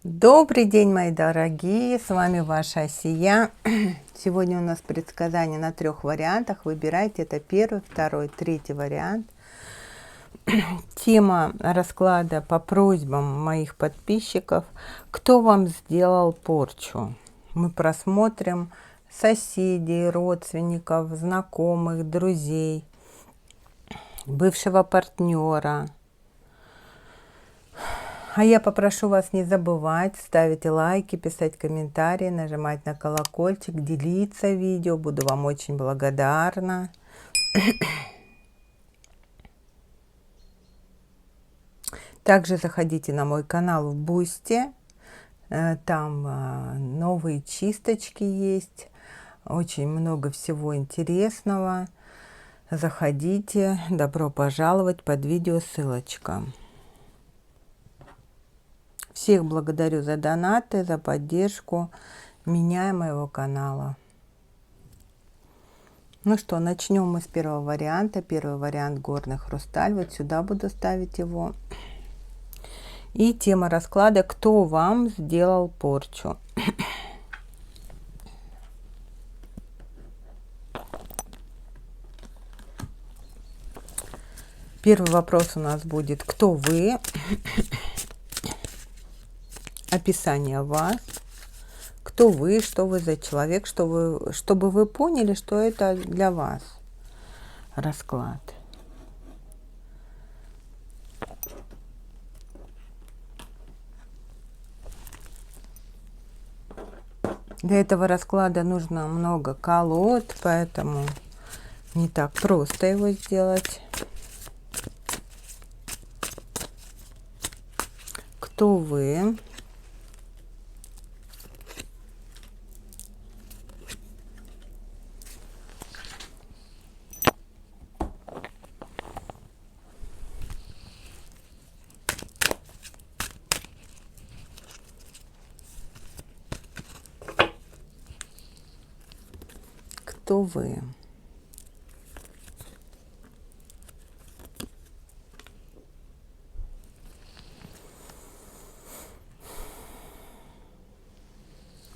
Добрый день, мои дорогие, с вами ваша Асия. Сегодня у нас предсказание на 3 вариантах. Выбирайте, это первый, второй, третий вариант. Тема расклада по просьбам моих подписчиков. Кто вам сделал порчу? Мы просмотрим соседей, родственников, знакомых, друзей, бывшего партнера. А я попрошу вас не забывать ставить лайки, писать комментарии, нажимать на колокольчик, делиться видео. Буду вам очень благодарна. Также заходите на мой канал в Бусти. Там новые чисточки есть. Очень много всего интересного. Заходите. Добро пожаловать, под видео ссылочка. Всех благодарю за донаты, за поддержку меня и моего канала. Ну что, начнем мы с первого варианта. Первый вариант — горный хрусталь. Вот сюда буду ставить его. И тема расклада: кто вам сделал порчу? Первый вопрос у нас будет: кто вы? Описание вас. Кто вы, что вы за человек, чтобы вы поняли, что это для вас расклад. Для этого расклада нужно много колод, поэтому не так просто его сделать. Кто вы? Кто вы?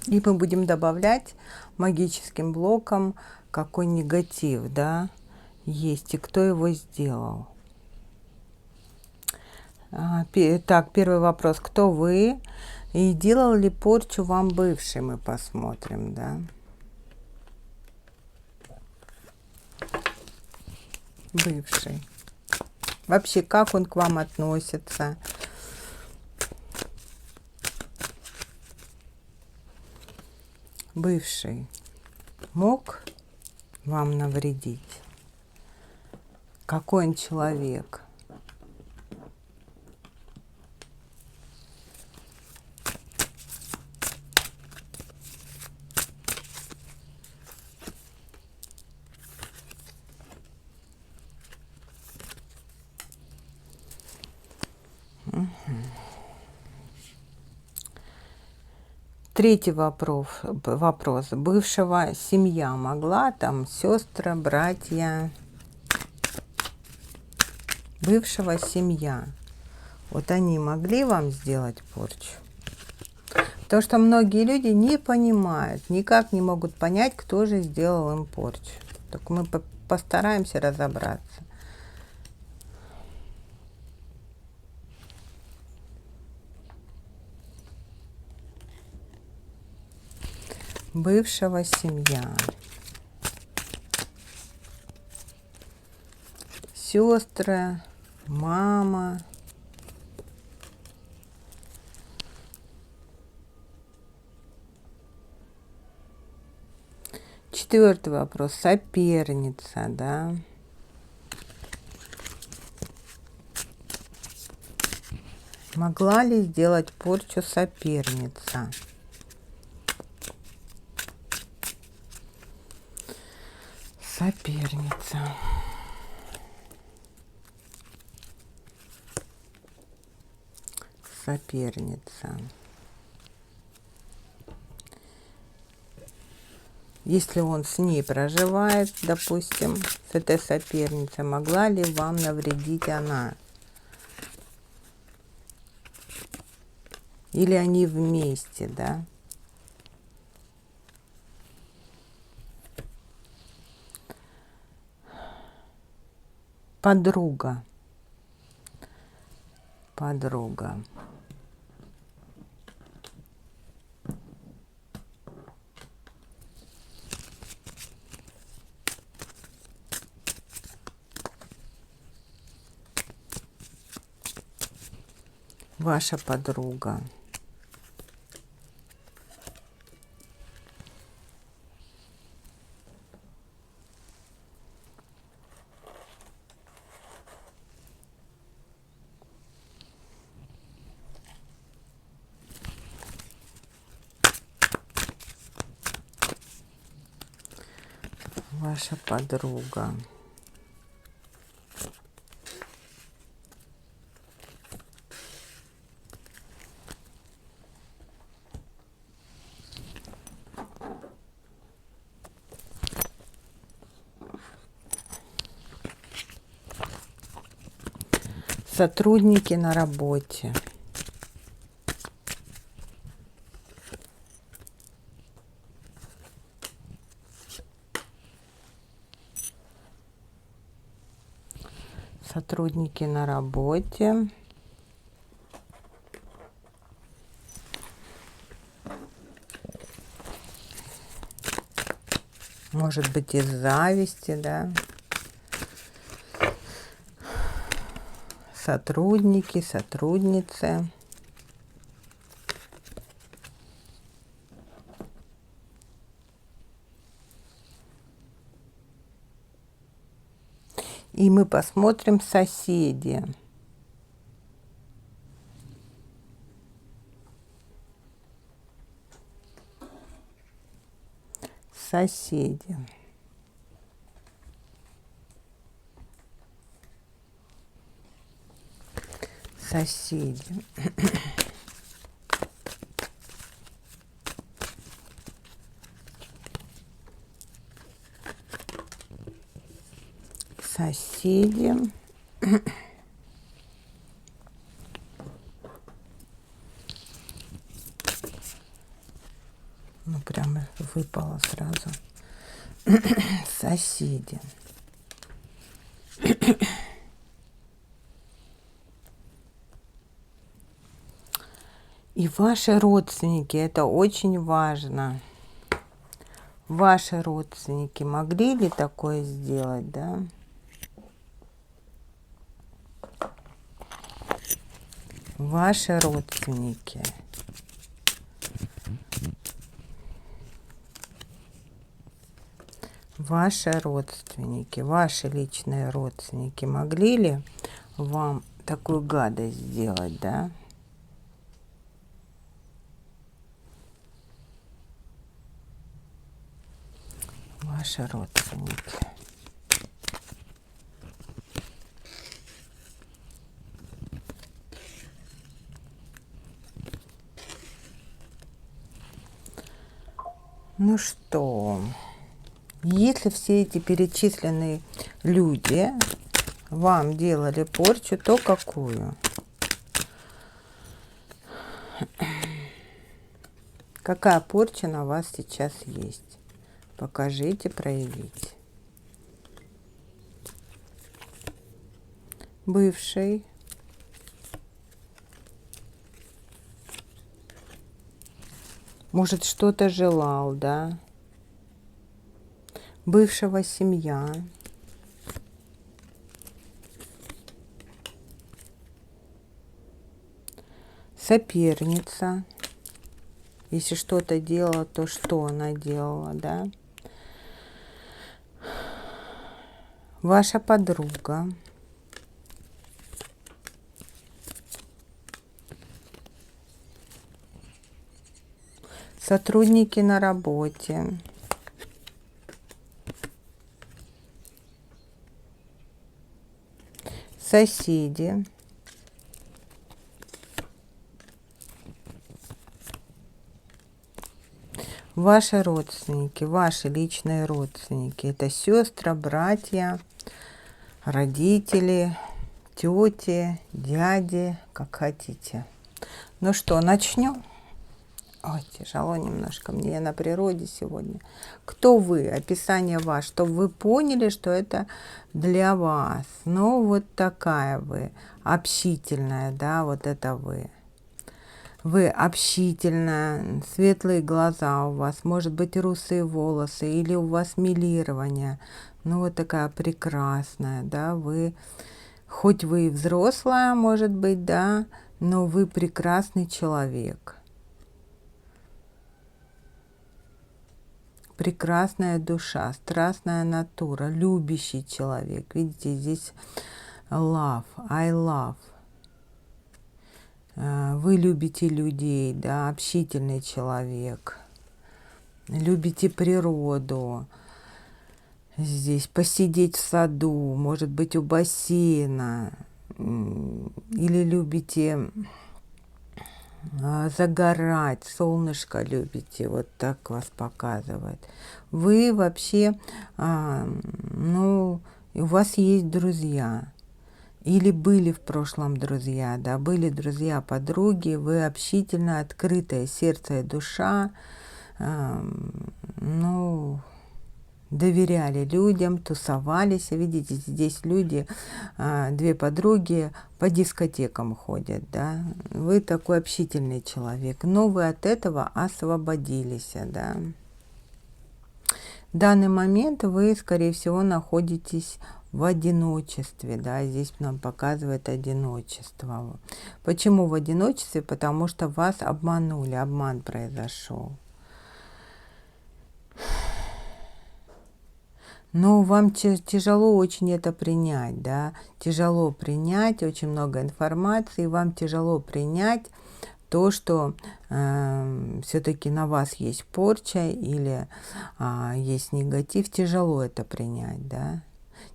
И мы будем добавлять магическим блоком, какой негатив, да, есть и кто его сделал. Так, первый вопрос: кто вы? И делал ли порчу вам бывший? Мы посмотрим, да. Бывший. Вообще, как он к вам относится? Бывший мог вам навредить? Какой он человек? Третий вопрос. Бывшего семья могла, там сестры, братья. Бывшего семья. Вот они могли вам сделать порчу? Потому что многие люди не понимают, никак не могут понять, кто же сделал им порчу. Так мы постараемся разобраться. Бывшего семья. Сестры, мама. Четвертый вопрос. Соперница, да. Могла ли сделать порчу соперница? Соперница. Соперница. Если он с ней проживает, допустим, с этой соперницей, могла ли вам навредить она? Или они вместе, да? Подруга. Подруга. Ваша подруга. Ваша подруга. Сотрудники на работе. Сотрудники на работе. Может быть, из зависти, да? Сотрудники, сотрудницы. И мы посмотрим соседи. Соседи. Соседи. Соседи. Ну, прямо выпало сразу. Соседи. И ваши родственники, это очень важно. Ваши родственники могли ли такое сделать, да? Ваши родственники. Ваши родственники, ваши личные родственники могли ли вам такую гадость сделать, да? Ваши родственники. Ну что, если все эти перечисленные люди вам делали порчу, то какую? Какая порча на вас сейчас есть? Покажите, проявите. Бывший. Может, что-то желал, да? Бывшего семья. Соперница. Если что-то делала, то что она делала, да? Ваша подруга. Сотрудники на работе. Соседи. Ваши родственники, ваши личные родственники. Это сестры, братья, родители, тети, дяди, как хотите. Ну что, начнем? Ой, тяжело немножко мне, я на природе сегодня. Кто вы? Описание вас, чтобы вы поняли, что это для вас. Ну, вот такая вы, общительная, да, вот это вы. Вы общительная, светлые глаза у вас, может быть, русые волосы, или у вас милирование. Ну, вот такая прекрасная, да, вы, хоть вы и взрослая, может быть, да, но вы прекрасный человек. Прекрасная душа, страстная натура, любящий человек. Видите, здесь love, I love. Вы любите людей, да, общительный человек. Любите природу. Здесь посидеть в саду, может быть, у бассейна. Или любите загорать, солнышко любите, вот так вас показывает. Вы вообще, ну, у вас есть друзья. Или были в прошлом друзья, да, были друзья, подруги, вы общительно, открытое сердце и душа, ну, доверяли людям, тусовались. Видите, здесь люди, две подруги по дискотекам ходят, да. Вы такой общительный человек, но вы от этого освободились, да. В данный момент вы, скорее всего, находитесь в одиночестве, да, здесь нам показывает одиночество. Почему в одиночестве? Потому что вас обманули, обман произошел. Но вам тяжело очень это принять, да, тяжело принять, очень много информации, вам тяжело принять то, что все-таки на вас есть порча или есть негатив, тяжело это принять, да.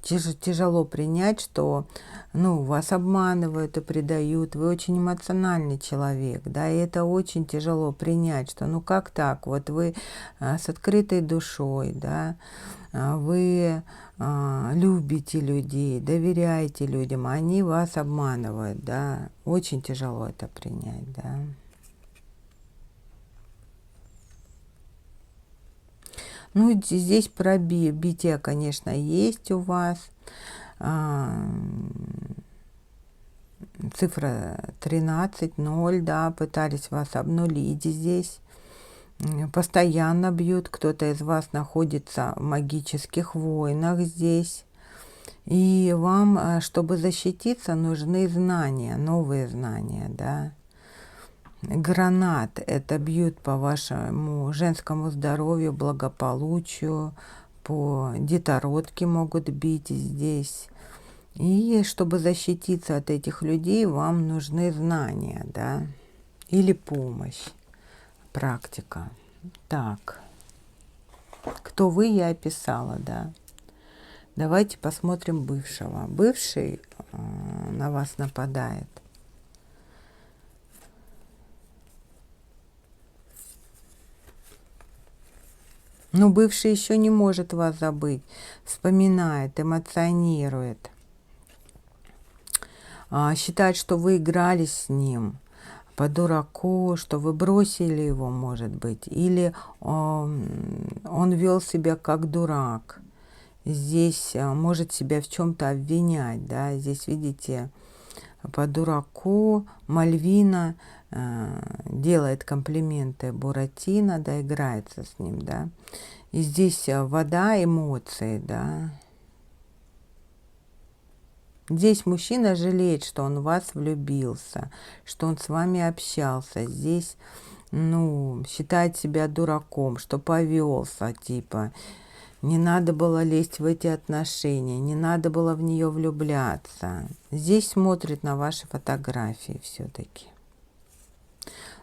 Тяжело принять, что, ну, вас обманывают и предают, вы очень эмоциональный человек, да, и это очень тяжело принять, что, ну, как так, вот вы с открытой душой, да, вы любите людей, доверяете людям, а они вас обманывают, да, очень тяжело это принять, да. Ну, здесь пробитие, конечно, есть у вас. Цифра 13, 0, да, пытались вас обнулить здесь. Постоянно бьют, кто-то из вас находится в магических войнах здесь. И вам, чтобы защититься, нужны знания, новые знания, да. Гранат — это бьют по вашему женскому здоровью, благополучию, по детородке могут бить здесь. И чтобы защититься от этих людей, вам нужны знания, да, или помощь, практика. Так, кто вы, я описала, да. Давайте посмотрим бывшего. Бывший на вас нападает. Но бывший еще не может вас забыть, вспоминает, эмоционирует, считает, что вы играли с ним по дураку, что вы бросили его, может быть, или он вел себя как дурак. Здесь может себя в чем-то обвинять, да, здесь, видите, по дураку Мальвина делает комплименты Буратино, да, играется с ним, да. И здесь вода, эмоции, да. Здесь мужчина жалеет, что он в вас влюбился, что он с вами общался. Здесь, ну, считает себя дураком, что повелся, типа, не надо было лезть в эти отношения, не надо было в нее влюбляться. Здесь смотрит на ваши фотографии все-таки.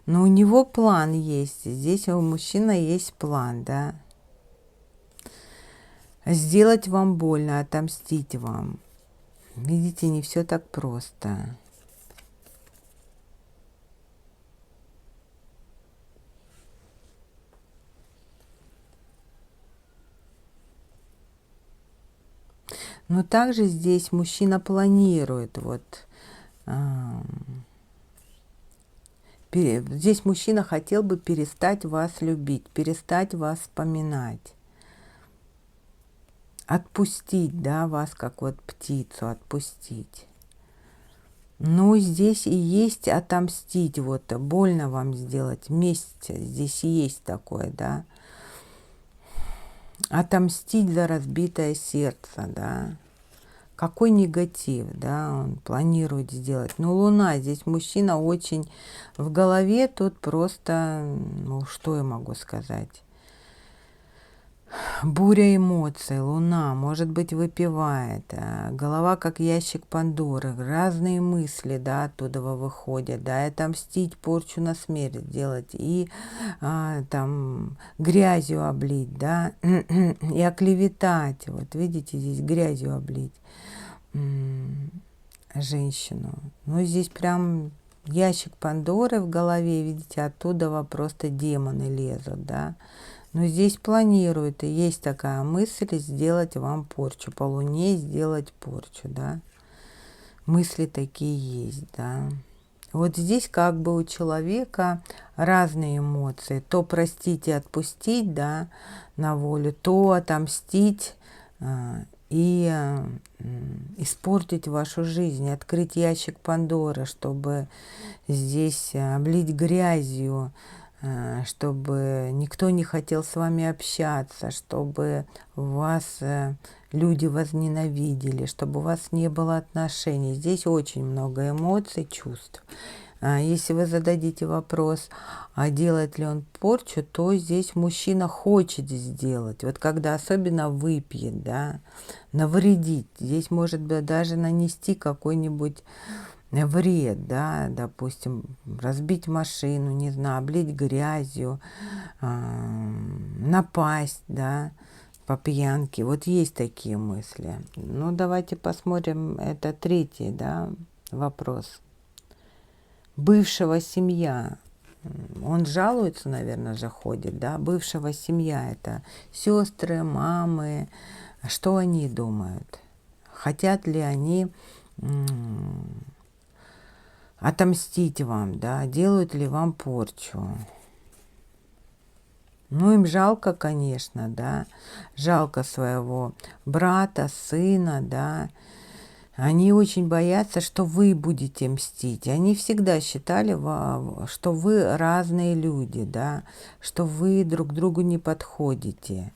Но у него план есть. Здесь у мужчины есть план, да. Сделать вам больно, отомстить вам. Видите, не все так просто. Но также здесь мужчина планирует вот Здесь мужчина хотел бы перестать вас любить, перестать вас вспоминать. Отпустить, да, вас как вот птицу, отпустить. Ну, здесь и есть отомстить, вот, больно вам сделать, месть, здесь и есть такое, да. Отомстить за разбитое сердце, да. Какой негатив, да, он планирует сделать. Ну, Луна, здесь мужчина очень в голове, тут просто, ну, что я могу сказать? Буря эмоций, Луна, может быть, выпивает, голова как ящик Пандоры, разные мысли, да, оттуда выходят, да, и отомстить, порчу на смерть делать, и там грязью облить, да, и оклеветать, вот видите, здесь грязью облить женщину. Ну, здесь прям ящик Пандоры в голове, видите, оттуда просто демоны лезут, да. Но здесь планирует, и есть такая мысль сделать вам порчу, по Луне сделать порчу, да. Мысли такие есть, да. Вот здесь как бы у человека разные эмоции. То простить и отпустить, да, на волю, то отомстить и испортить вашу жизнь, открыть ящик Пандоры, чтобы здесь облить грязью, чтобы никто не хотел с вами общаться, чтобы вас люди возненавидели, чтобы у вас не было отношений. Здесь очень много эмоций, чувств. Если вы зададите вопрос, а делает ли он порчу, то здесь мужчина хочет сделать. Вот когда особенно выпьет, да, навредить. Здесь может быть даже нанести какой-нибудь вред, да, допустим, разбить машину, не знаю, облить грязью, напасть, да, по пьянке. Вот есть такие мысли. Ну, давайте посмотрим, это третий, да, вопрос. Бывшего семья. Он жалуется, наверное, же ходит, да, бывшего семья. Это сестры, мамы. Что они думают? Хотят ли они отомстить вам, да, делают ли вам порчу? Ну, им жалко, конечно, да, жалко своего брата, сына, да. Они очень боятся, что вы будете мстить. Они всегда считали, что вы разные люди, да, что вы друг другу не подходите.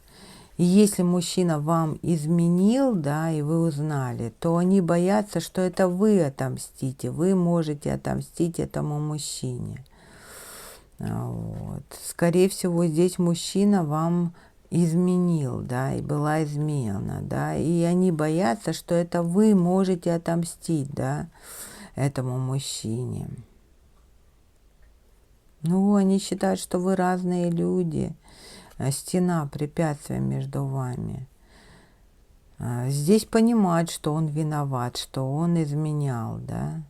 И если мужчина вам изменил, да, и вы узнали, то они боятся, что это вы отомстите, вы можете отомстить этому мужчине. Вот. Скорее всего, здесь мужчина вам изменил, да, и была измена, да, и они боятся, что это вы можете отомстить, да, этому мужчине. Ну, они считают, что вы разные люди. Стена, препятствие между вами. Здесь понимать, что он виноват, что он изменял, да.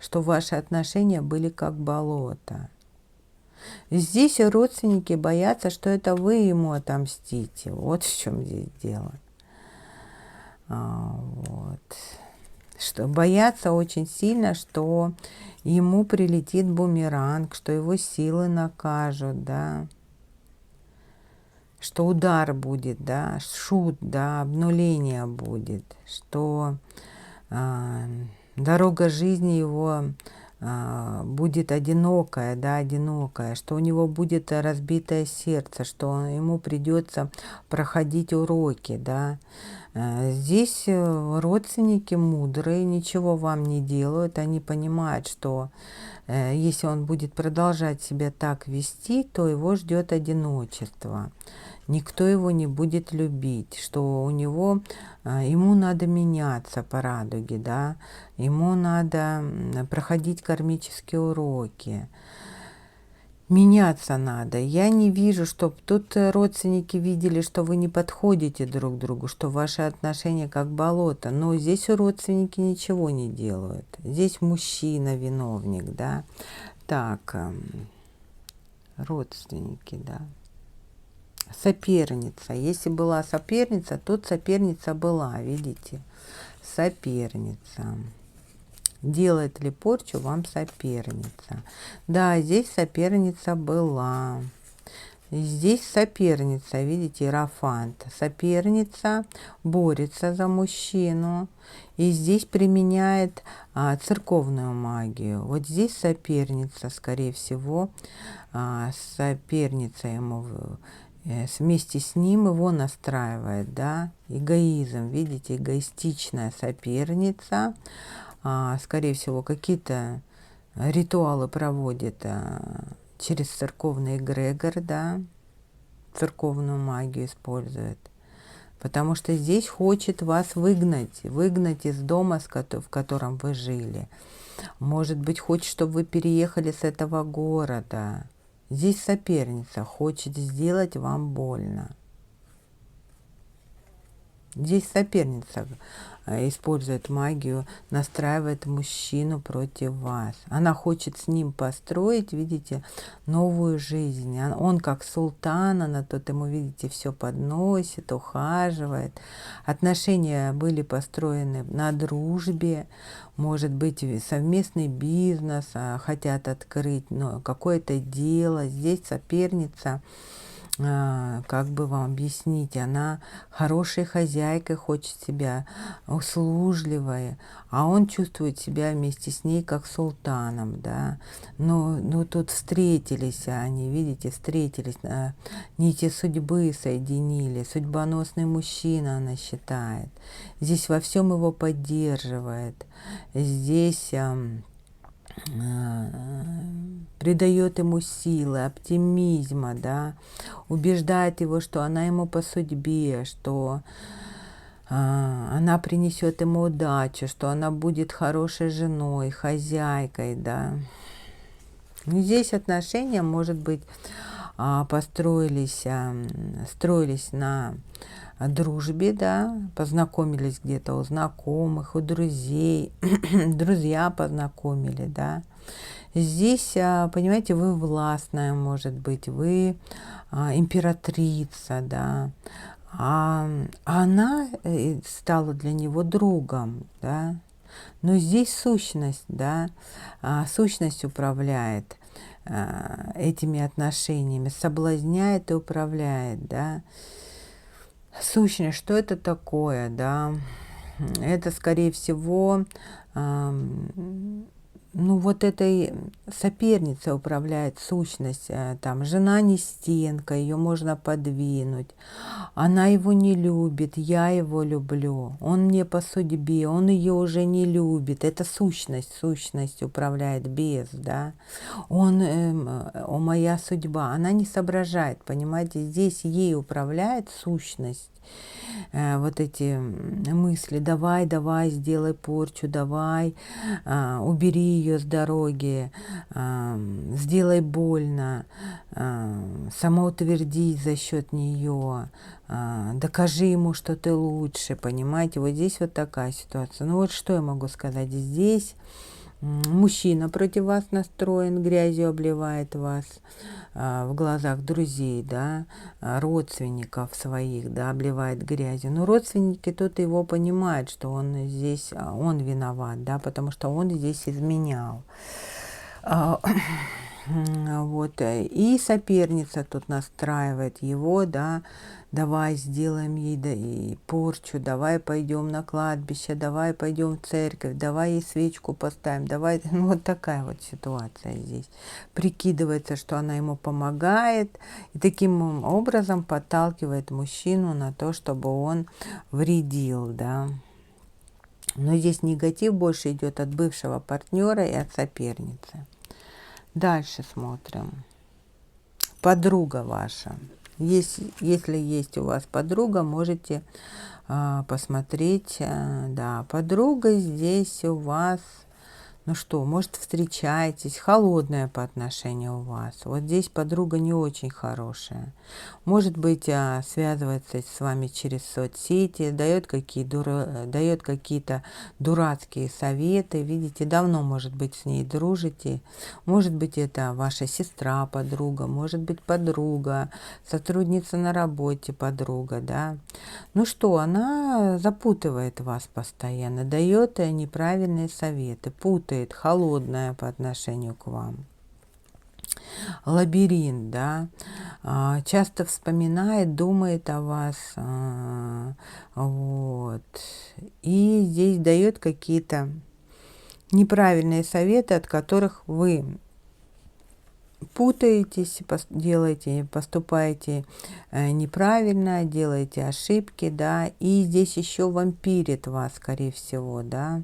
Что ваши отношения были как болото. Здесь родственники боятся, что это вы ему отомстите. Вот в чем здесь дело. Вот. Что боятся очень сильно, что ему прилетит бумеранг, что его силы накажут, да, что удар будет, да, шут, да, обнуление будет, что дорога жизни его будет одинокая, да, одинокая, что у него будет разбитое сердце, что ему придется проходить уроки, да. Здесь родственники мудрые, ничего вам не делают, они понимают, что если он будет продолжать себя так вести, то его ждет одиночество. Никто его не будет любить, что у него, ему надо меняться по радуге, да, ему надо проходить кармические уроки. Меняться надо. Я не вижу, чтобы тут родственники видели, что вы не подходите друг к другу, что ваши отношения как болото. Но здесь родственники ничего не делают. Здесь мужчина виновник, да. Так, родственники, да. Соперница. Если была соперница, тут соперница была, видите. Соперница. Делает ли порчу вам соперница? Да, здесь соперница была. Здесь соперница, видите, иерофант. Соперница борется за мужчину. И здесь применяет церковную магию. Вот здесь соперница, скорее всего, соперница ему вместе с ним его настраивает, да, эгоизм, видите, эгоистичная соперница, скорее всего, какие-то ритуалы проводит через церковный эгрегор, да, церковную магию использует, потому что здесь хочет вас выгнать из дома, в котором вы жили. Может быть, хочет, чтобы вы переехали с этого города. Здесь соперница хочет сделать вам больно. Здесь соперница использует магию, настраивает мужчину против вас. Она хочет с ним построить, видите, новую жизнь. Он как султан, она тут ему, видите, все подносит, ухаживает. Отношения были построены на дружбе, может быть, совместный бизнес, хотят открыть, но какое-то дело. Здесь соперница, как бы вам объяснить, она хорошей хозяйкой хочет себя, услужливой, а он чувствует себя вместе с ней как султаном, да. Но тут встретились они, видите, встретились, нити судьбы соединили, судьбоносный мужчина, она считает. Здесь во всем его поддерживает, здесь придает ему силы, оптимизма, да, убеждает его, что она ему по судьбе, что она принесет ему удачу, что она будет хорошей женой, хозяйкой, да. Здесь отношения, может быть, строились на дружбе, да, познакомились где-то у знакомых, у друзей, друзья познакомили, да. Здесь, понимаете, вы властная, может быть, вы императрица, да, а она стала для него другом, да. Но здесь сущность, да, сущность управляет этими отношениями, соблазняет и управляет, да. Сущность, что это такое, да? Это, скорее всего, ну, вот этой соперницей управляет сущность. Там жена не стенка, ее можно подвинуть. Она его не любит, я его люблю. Он мне по судьбе, он ее уже не любит. Это сущность управляет бес, да. Моя судьба, она не соображает, понимаете, здесь ей управляет сущность. Вот эти мысли, давай, сделай порчу, давай, убери ее с дороги, сделай больно, самоутвердись за счет нее, докажи ему, что ты лучше, понимаете, вот здесь вот такая ситуация. Ну вот что я могу сказать, здесь мужчина против вас настроен, грязью обливает вас в глазах друзей, да, родственников своих, да, обливает грязью. Но родственники тут его понимают, что он здесь, он виноват, да, потому что он здесь изменял. Вот, и соперница тут настраивает его, да, давай сделаем ей порчу, давай пойдем на кладбище, давай пойдем в церковь, давай ей свечку поставим, давай, ну, вот такая вот ситуация здесь. Прикидывается, что она ему помогает, и таким образом подталкивает мужчину на то, чтобы он вредил, да. Но здесь негатив больше идет от бывшего партнера и от соперницы. Дальше смотрим. Подруга ваша. Если есть у вас подруга, можете посмотреть. Да, подруга здесь у вас Ну что, может, встречаетесь, холодная по отношению у вас. Вот здесь подруга не очень хорошая. Может быть, связывается с вами через соцсети, дает какие-то дурацкие советы. Видите, давно, может быть, с ней дружите. Может быть, это ваша сестра, подруга, может быть, подруга, сотрудница на работе, подруга, да. Ну что, она запутывает вас постоянно, дает неправильные советы, путает, холодная по отношению к вам. Лабиринт, да, часто вспоминает, думает о вас, вот, и здесь дает какие-то неправильные советы, от которых вы путаетесь, поступаете неправильно, делаете ошибки, да, и здесь еще вампирит вас, скорее всего, да.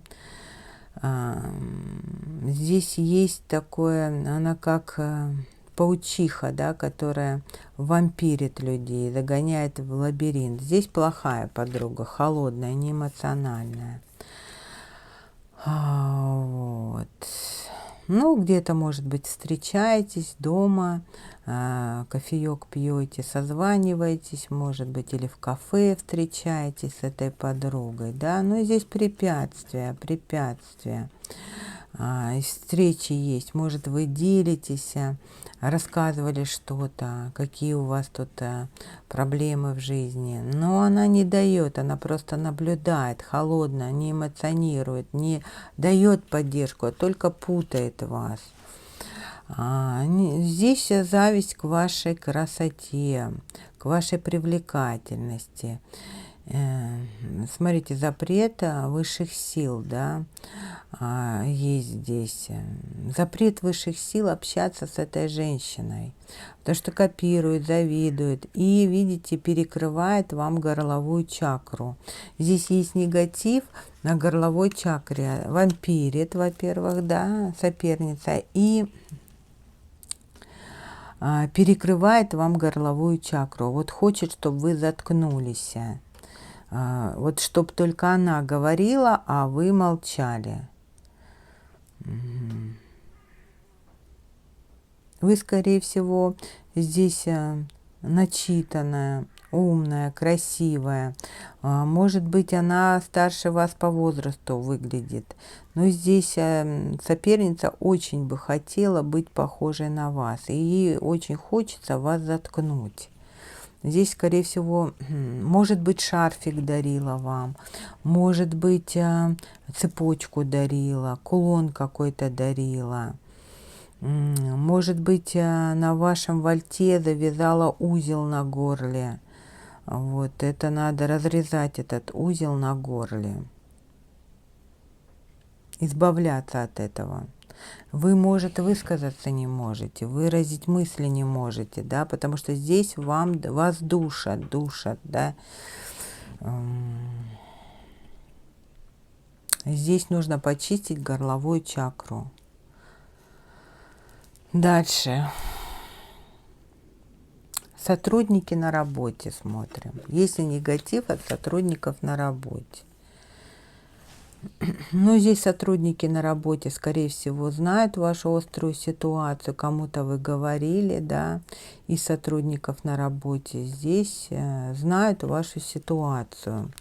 Здесь есть такое, она как паучиха, да, которая вампирит людей, загоняет в лабиринт. Здесь плохая подруга, холодная, неэмоциональная. Вот. Ну, где-то, может быть, встречаетесь дома, кофеек пьете, созваниваетесь, может быть, или в кафе встречаетесь с этой подругой, да, но здесь препятствия. Встречи есть, может, вы делитесь, рассказывали что-то, какие у вас тут проблемы в жизни, но она не дает, она просто наблюдает, холодно, не эмоционирует, не дает поддержку, а только путает вас. Здесь зависть к вашей красоте, к вашей привлекательности. Смотрите, запрет высших сил, да, есть здесь. Запрет высших сил общаться с этой женщиной, потому что копирует, завидует и, видите, перекрывает вам горловую чакру. Здесь есть негатив на горловой чакре, вампирит, во-первых, да, соперница, и перекрывает вам горловую чакру. Вот хочет, чтобы вы заткнулись. Вот чтобы только она говорила, а вы молчали. Вы, скорее всего, здесь начитанная, умная, красивая. Может быть, она старше вас по возрасту выглядит. Но здесь соперница очень бы хотела быть похожей на вас. И ей очень хочется вас заткнуть. Здесь, скорее всего, может быть, шарфик дарила вам, может быть, цепочку дарила, кулон какой-то дарила. Может быть, на вашем вальте завязала узел на горле. Вот это надо разрезать, этот узел на горле. Избавляться от этого. Вы, может, высказаться не можете, выразить мысли не можете, да, потому что здесь вас душат, да. Здесь нужно почистить горловую чакру. Дальше. Сотрудники на работе смотрим. Если негатив от сотрудников на работе. Ну, здесь сотрудники на работе, скорее всего, знают вашу острую ситуацию, кому-то вы говорили, да, из сотрудников на работе здесь знают вашу ситуацию,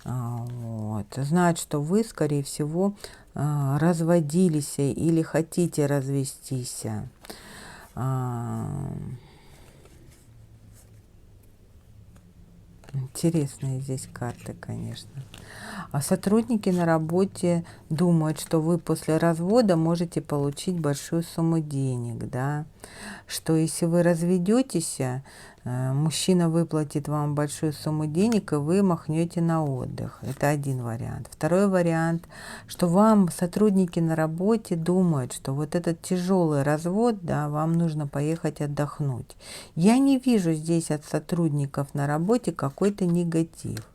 вот, знают, что вы, скорее всего, разводились или хотите развестись. Интересные здесь карты, конечно. А сотрудники на работе думают, что вы после развода можете получить большую сумму денег, да, что если вы разведетесь, мужчина выплатит вам большую сумму денег, и вы махнете на отдых. Это один вариант. Второй вариант, что вам сотрудники на работе думают, что вот этот тяжелый развод, да, вам нужно поехать отдохнуть. Я не вижу здесь от сотрудников на работе какой-то негатив.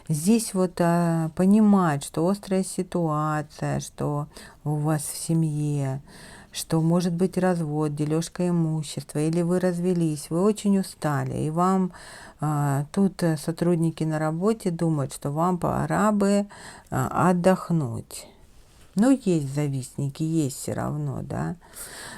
Здесь вот понимать, что острая ситуация, что у вас в семье, что может быть развод, дележка имущества, или вы развелись, вы очень устали, и вам тут сотрудники на работе думают, что вам пора бы отдохнуть. Но есть завистники, есть все равно, да.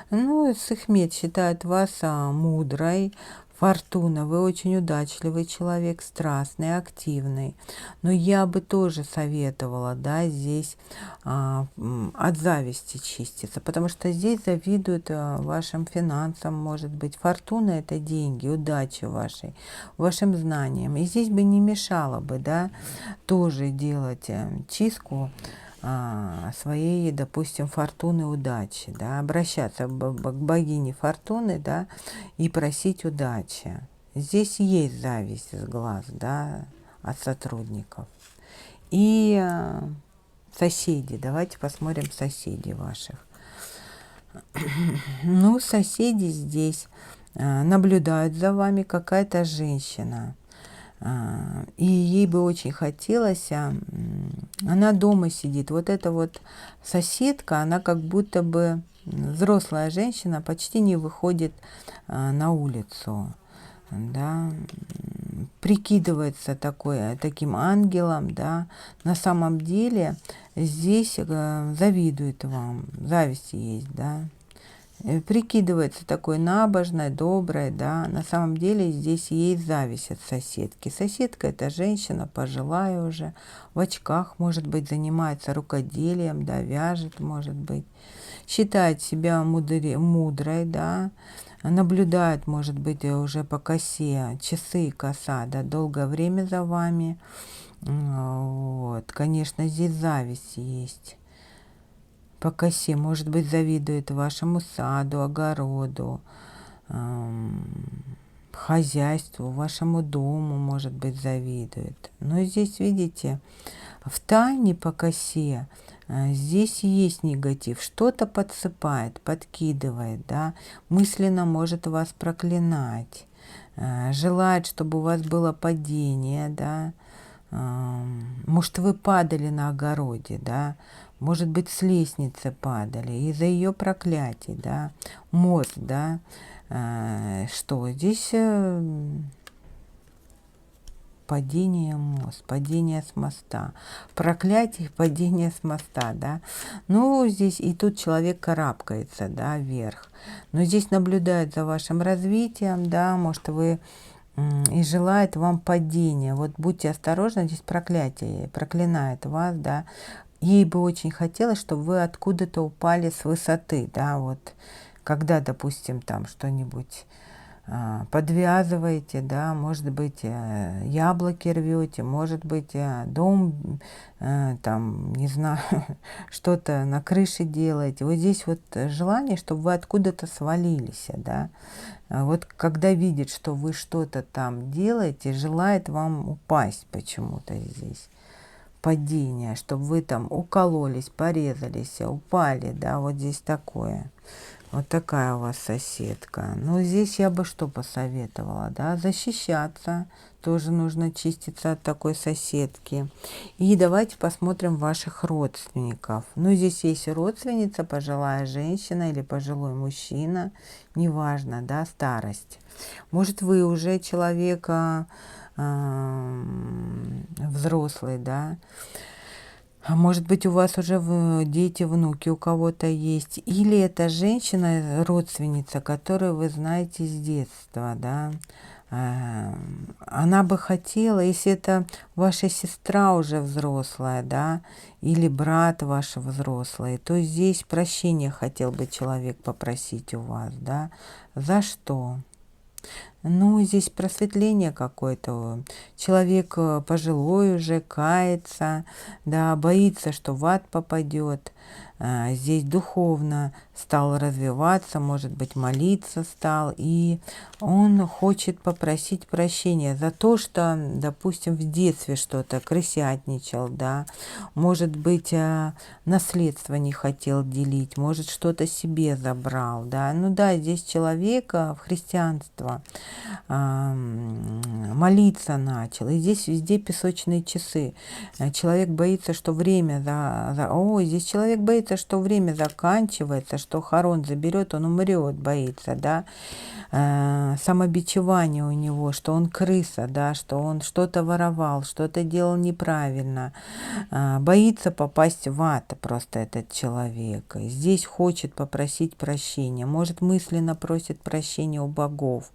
Ну, Сехмет считает вас мудрой, Фортуна, вы очень удачливый человек, страстный, активный. Но я бы тоже советовала, да, здесь от зависти чиститься, потому что здесь завидуют вашим финансам, может быть. Фортуна — это деньги, удачи вашей, вашим знаниям. И здесь бы не мешало бы, да, тоже делать чистку своей, допустим, фортуны, удачи, да, обращаться к богине фортуны, да, и просить удачи. Здесь есть зависть из глаз, да, от сотрудников. И соседи, давайте посмотрим соседей ваших. Ну, соседи здесь наблюдают за вами, какая-то женщина. И ей бы очень хотелось, она дома сидит. Вот эта вот соседка, она как будто бы взрослая женщина, почти не выходит на улицу, да, прикидывается таким ангелом, да, на самом деле здесь завидует вам, зависть есть, да. Прикидывается такой набожной, доброй, да, на самом деле здесь есть зависть от соседки. Соседка — это женщина пожилая уже, в очках, может быть, занимается рукоделием, да, вяжет, может быть, считает себя мудрой, да, наблюдает, может быть, уже по косе, часы и коса, да, долгое время за вами. Вот, конечно, здесь зависть есть. По косе, может быть, завидует вашему саду, огороду, хозяйству, вашему дому, может быть, завидует. Но здесь, видите, в тайне по косе здесь есть негатив. Что-то подсыпает, подкидывает, да, мысленно может вас проклинать, желает, чтобы у вас было падение, да. Может, вы падали на огороде, да, может быть, с лестницы падали из-за ее проклятий, да, мост, да, что здесь падение мост, падение с моста, проклятие, падение с моста, да. Ну, здесь и тут человек карабкается, да, вверх. Но здесь наблюдает за вашим развитием, да, может, вы и желает вам падения. Вот будьте осторожны, здесь проклятие, проклинает вас, да. Ей бы очень хотелось, чтобы вы откуда-то упали с высоты, да, вот, когда, допустим, там что-нибудь подвязываете, да, может быть, яблоки рвете, может быть, дом, там, не знаю, что-то на крыше делаете. Вот здесь вот желание, чтобы вы откуда-то свалились, да. Вот когда видит, что вы что-то там делаете, желает вам упасть почему-то здесь. Падение, чтобы вы там укололись, порезались, упали, да, вот здесь такое. Вот такая у вас соседка. Ну, здесь я бы что посоветовала, да, защищаться. Тоже нужно чиститься от такой соседки. И давайте посмотрим ваших родственников. Ну, здесь есть родственница, пожилая женщина или пожилой мужчина, неважно, да, старость. Может, вы уже человека взрослый, да. А может быть, у вас уже дети, внуки у кого-то есть. Или это женщина, родственница, которую вы знаете с детства, да. Она бы хотела, если это ваша сестра уже взрослая, да, или брат ваш взрослый, то здесь прощения хотел бы человек попросить у вас, да. За что? Ну, здесь просветление какое-то. Человек пожилой уже, кается, да, боится, что в ад попадет. Здесь духовно стал развиваться, может быть, молиться стал. И он хочет попросить прощения за то, что, допустим, в детстве что-то крысятничал, да. Может быть, наследство не хотел делить, может, что-то себе забрал, да. Ну да, здесь человека в христианство молиться начал. И здесь везде песочные часы. Человек боится, что время здесь человек боится, что время заканчивается, что Харон заберет, он умрет, боится, да. Самобичевание у него, что он крыса, да, что он что-то воровал, что-то делал неправильно. Боится попасть в ад просто этот человек. Здесь хочет попросить прощения. Может, мысленно просит прощения у богов.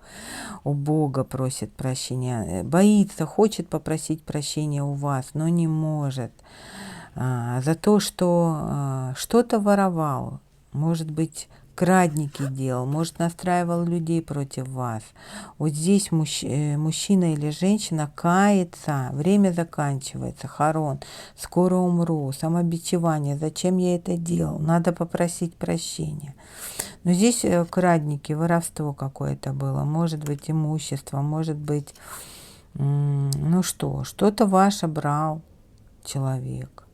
У Бога просит прощения. Боится, хочет попросить прощения у вас, но не может. За то, что что-то воровал. Может быть, крадники делал, может, настраивал людей против вас. Вот здесь мужчина или женщина кается, время заканчивается, Харон, скоро умру, самобичевание, зачем я это делал, надо попросить прощения. Но здесь крадники, воровство какое-то было, может быть, имущество, может быть, что-то ваше брал человек.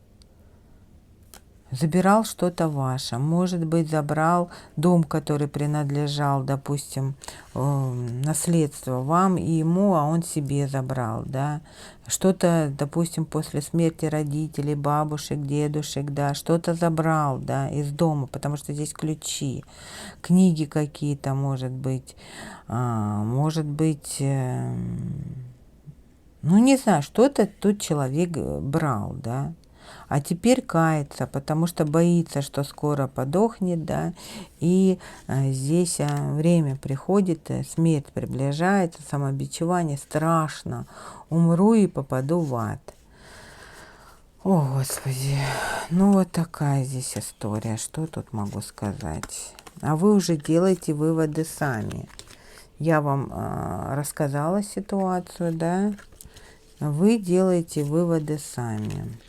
Забирал что-то ваше. Может быть, забрал дом, который принадлежал, допустим, наследство вам и ему, а он себе забрал, да. Что-то, допустим, после смерти родителей, бабушек, дедушек, да, что-то забрал, да, из дома, потому что здесь ключи, книги какие-то, может быть, не знаю, что-то тут человек брал, да. А теперь кается, потому что боится, что скоро подохнет, да, и здесь время приходит, смерть приближается, самобичевание, страшно, умру и попаду в ад. О, Господи, вот такая здесь история, что тут могу сказать? А вы уже делаете выводы сами. Я вам рассказала ситуацию, да, вы делаете выводы сами.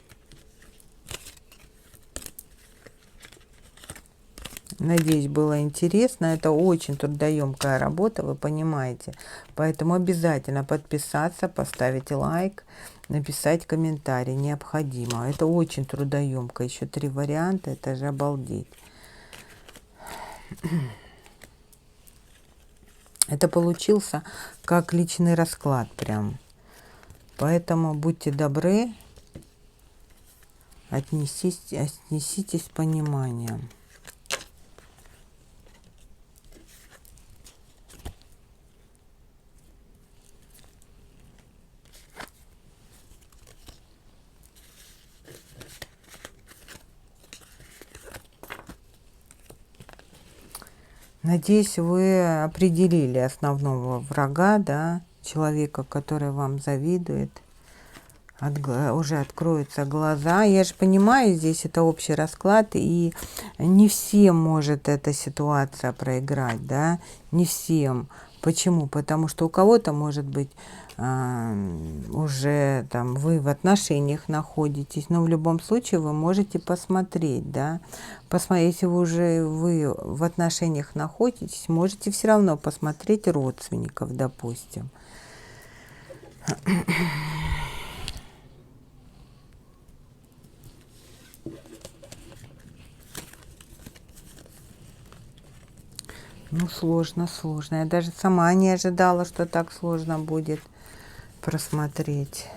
Надеюсь, было интересно. Это очень трудоемкая работа, вы понимаете. Поэтому обязательно подписаться, поставить лайк, написать комментарий. Необходимо. Это очень трудоемко. Еще 3 варианта. Это же обалдеть. Это получился как личный расклад прям. Поэтому будьте добры. Отнеситесь с пониманием. Надеюсь, вы определили основного врага, да, человека, который вам завидует. Уже откроются глаза. Я же понимаю, здесь это общий расклад, и не всем может эта ситуация проиграть, да, не всем. Почему? Потому что у кого-то, может быть, уже там вы в отношениях находитесь, но в любом случае вы можете посмотреть, да, если вы в отношениях находитесь, можете все равно посмотреть родственников, допустим. Сложно. Я даже сама не ожидала, что так сложно будет просмотреть,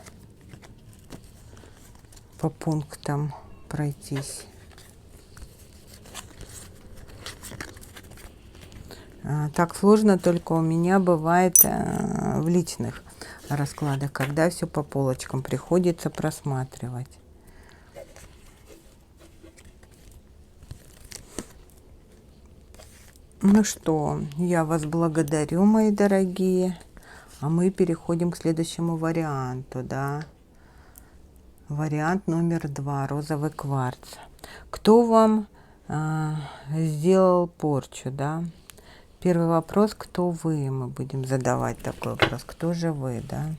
по пунктам пройтись. Так сложно только у меня бывает в личных раскладах, когда все по полочкам приходится просматривать. Ну что, я вас благодарю, мои дорогие. А мы переходим к следующему варианту, да. Вариант номер 2. Розовый кварц. Кто вам сделал порчу, да? Первый вопрос, кто вы? Мы будем задавать такой вопрос. Кто же вы, да?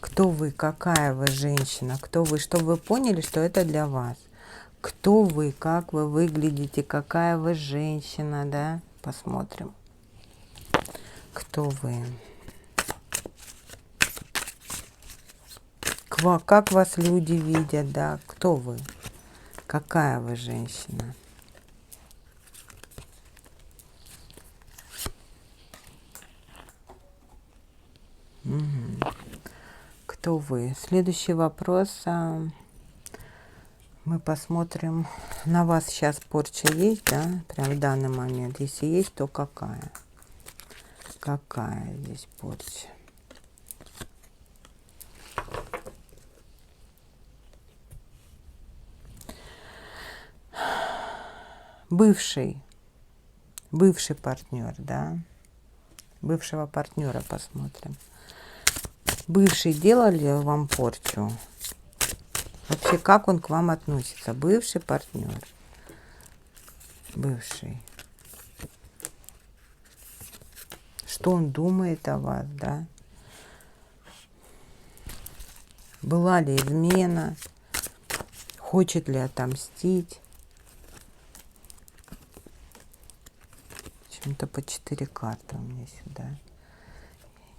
Кто вы? Какая вы женщина? Кто вы? Чтобы вы поняли, что это для вас. Кто вы? Как вы выглядите? Какая вы женщина, да? Посмотрим. Кто вы? Как вас люди видят, да? Кто вы? Какая вы женщина? то вы. Следующий вопрос. Мы посмотрим. На вас сейчас порча есть, да? Прям в данный момент. Если есть, то какая? Какая здесь порча? Бывший партнер, да? Бывшего партнера посмотрим. Бывший делал ли вам порчу? Вообще, как он к вам относится? Бывший партнер. Бывший. Что он думает о вас, да? Была ли измена? Хочет ли отомстить? Почему-то по 4 карты у меня сюда.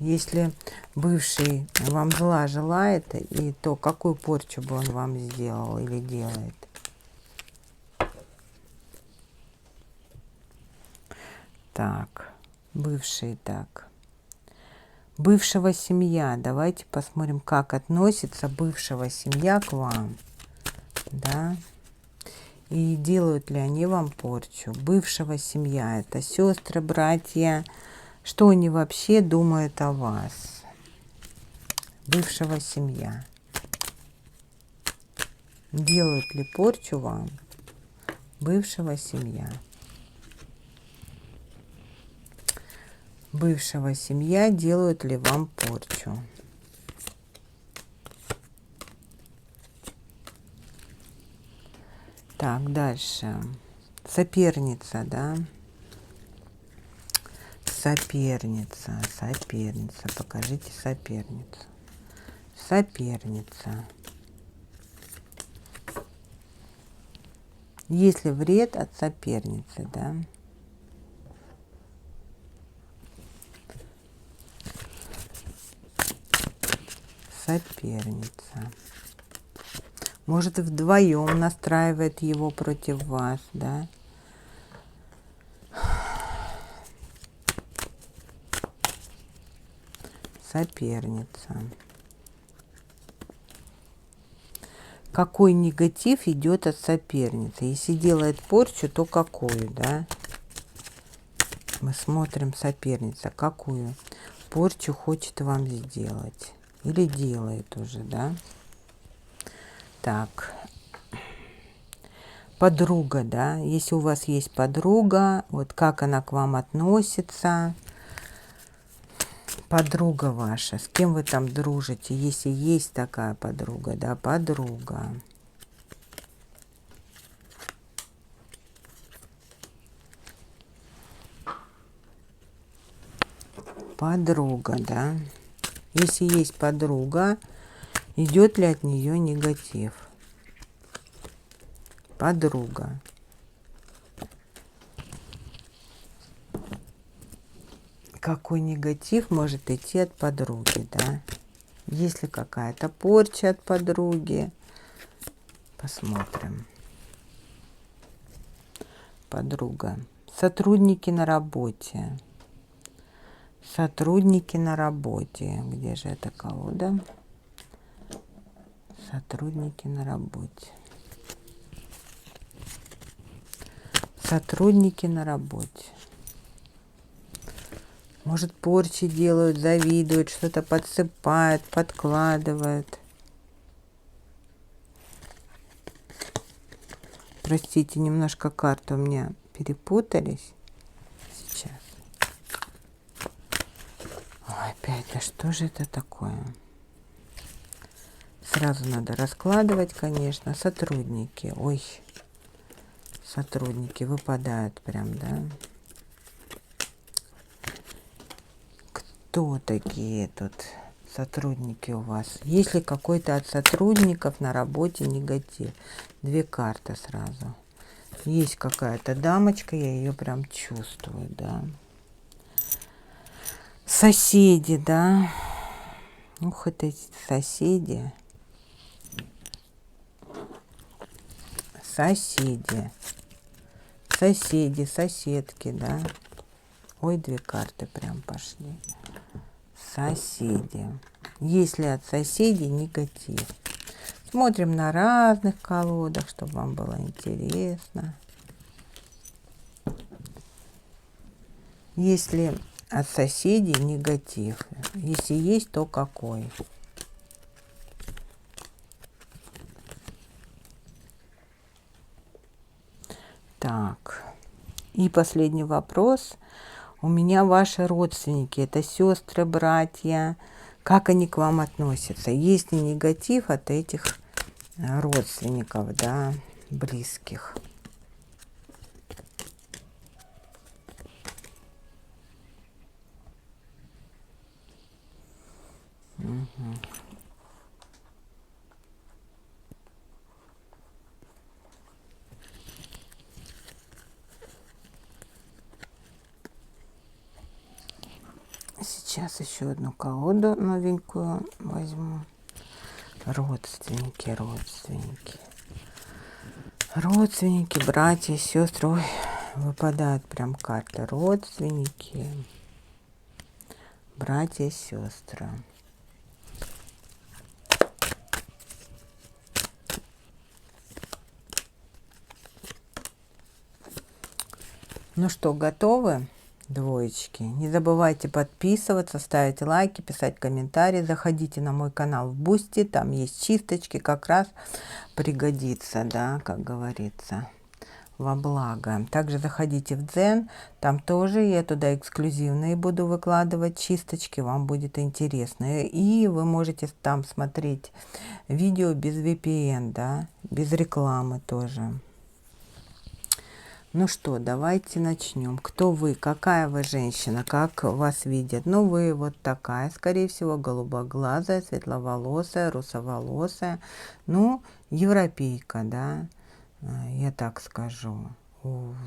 Если бывший вам зла желает, и то какую порчу бы он вам сделал или делает? Так, бывший, так. Бывшего семья. Давайте посмотрим, как относится бывшего семья к вам. Да. И делают ли они вам порчу? Бывшего семья. Это сестры, братья. Что они вообще думают о вас? Бывшего семья. Делают ли порчу вам? Бывшего семья. Бывшего семья, делают ли вам порчу? Так, дальше. Соперница, да? Соперница. Покажите соперницу. Соперница. Есть ли вред от соперницы, да? Соперница. Может, вдвоем настраивает его против вас, да? Соперница. Какой негатив идет от соперницы? Если делает порчу, то какую, да? Мы смотрим соперница. Какую порчу хочет вам сделать? Или делает уже, да? Так. Подруга, да? Если у вас есть подруга, вот как она к вам относится? Подруга ваша, с кем вы там дружите, если есть такая подруга, да, подруга. Подруга, да. Если есть подруга, идет ли от нее негатив? Подруга. Какой негатив может идти от подруги, да? Есть ли какая-то порча от подруги? Посмотрим. Подруга. Сотрудники на работе. Сотрудники на работе. Где же это колода? Сотрудники на работе. Сотрудники на работе. Может, порчи делают, завидуют, что-то подсыпают, подкладывают. Простите, немножко карты у меня перепутались. Сейчас. Ой, опять, да что же это такое? Сразу надо раскладывать, конечно. Сотрудники. Ой, сотрудники выпадают прям, да? Кто такие тут сотрудники у вас? Есть ли какой-то от сотрудников на работе негатив? 2 карты сразу. Есть какая-то дамочка, я ее прям чувствую, да. Соседи, да. Ух, это эти соседи. Соседи. Соседи, соседки, да. Ой, 2 карты прям пошли. Соседи. Есть ли от соседей негатив? Смотрим на разных колодах, чтобы вам было интересно. Есть ли от соседей негатив? Если есть, то какой? Так. И последний вопрос. У меня ваши родственники, это сестры, братья. Как они к вам относятся? Есть ли негатив от этих родственников, да, близких? Угу. Сейчас еще одну колоду новенькую возьму. Родственники, родственники. Родственники, братья, сестры. Ой, выпадают прям карты. Родственники, братья, сестры. Ну что, готовы, двоечки? Не забывайте подписываться, ставить лайки, писать комментарии. Заходите на мой канал в Бусти, там есть чисточки, как раз пригодится, да, как говорится, во благо. Также заходите в Дзен, там тоже я туда эксклюзивные буду выкладывать чисточки, вам будет интересно. И вы можете там смотреть видео без VPN, да, без рекламы тоже. Ну что, давайте начнем. Кто вы? Какая вы женщина? Как вас видят? Ну, вы вот такая, скорее всего, голубоглазая, светловолосая, русоволосая. Ну, европейка, да, я так скажу.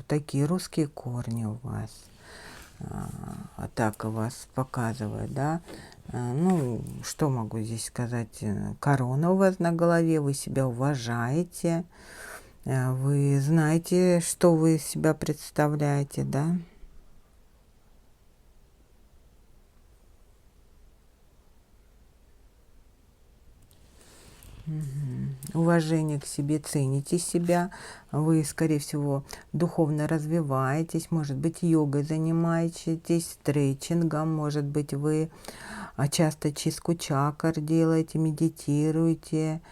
Такие русские корни у вас. Так у вас показывает, да. Ну, что могу здесь сказать? Корона у вас на голове, вы себя уважаете. Вы знаете, что вы из себя представляете, да? Угу. Уважение к себе, цените себя. Вы, скорее всего, духовно развиваетесь. Может быть, йогой занимаетесь, стретчингом. Может быть, вы часто чистку чакр делаете, медитируете.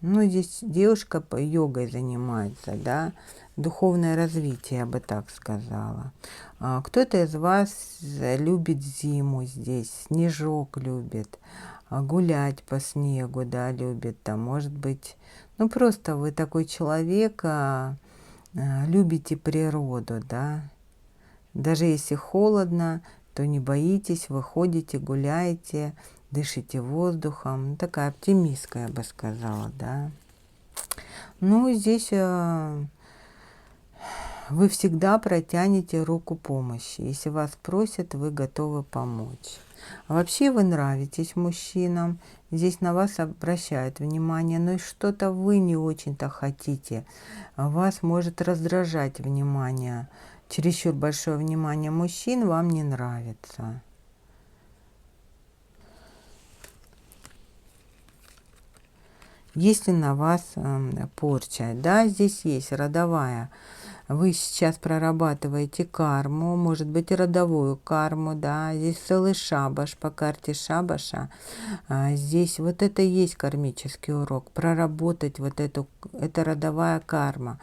Ну, здесь девушка по йогой занимается, да, духовное развитие, я бы так сказала. Кто-то из вас любит зиму здесь, снежок любит, гулять по снегу, да, любит, там, может быть, ну, просто вы такой человек, любите природу, да, даже если холодно, то не боитесь, выходите, гуляете, дышите воздухом. Такая оптимистка, я бы сказала, да. Ну, здесь вы всегда протянете руку помощи. Если вас просят, вы готовы помочь. А вообще вы нравитесь мужчинам. Здесь на вас обращают внимание, но что-то вы не очень-то хотите. Вас может раздражать внимание. Чересчур большое внимание мужчин вам не нравится. Если на вас порча, да, здесь есть родовая. Вы сейчас прорабатываете карму, может быть, родовую карму, да, здесь целый шабаш по карте шабаша. Здесь вот это и есть кармический урок, проработать вот это родовая карма.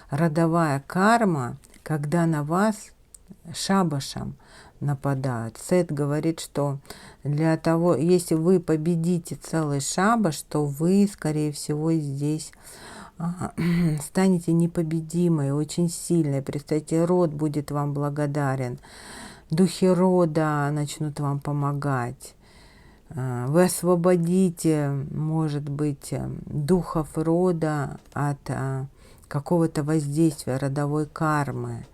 Родовая карма, когда на вас шабашем нападают. Сет говорит, что для того, если вы победите целый шабаш, то вы, скорее всего, здесь станете непобедимой, очень сильной. Представьте, род будет вам благодарен. Духи рода начнут вам помогать. Вы освободите, может быть, духов рода от какого-то воздействия родовой кармы,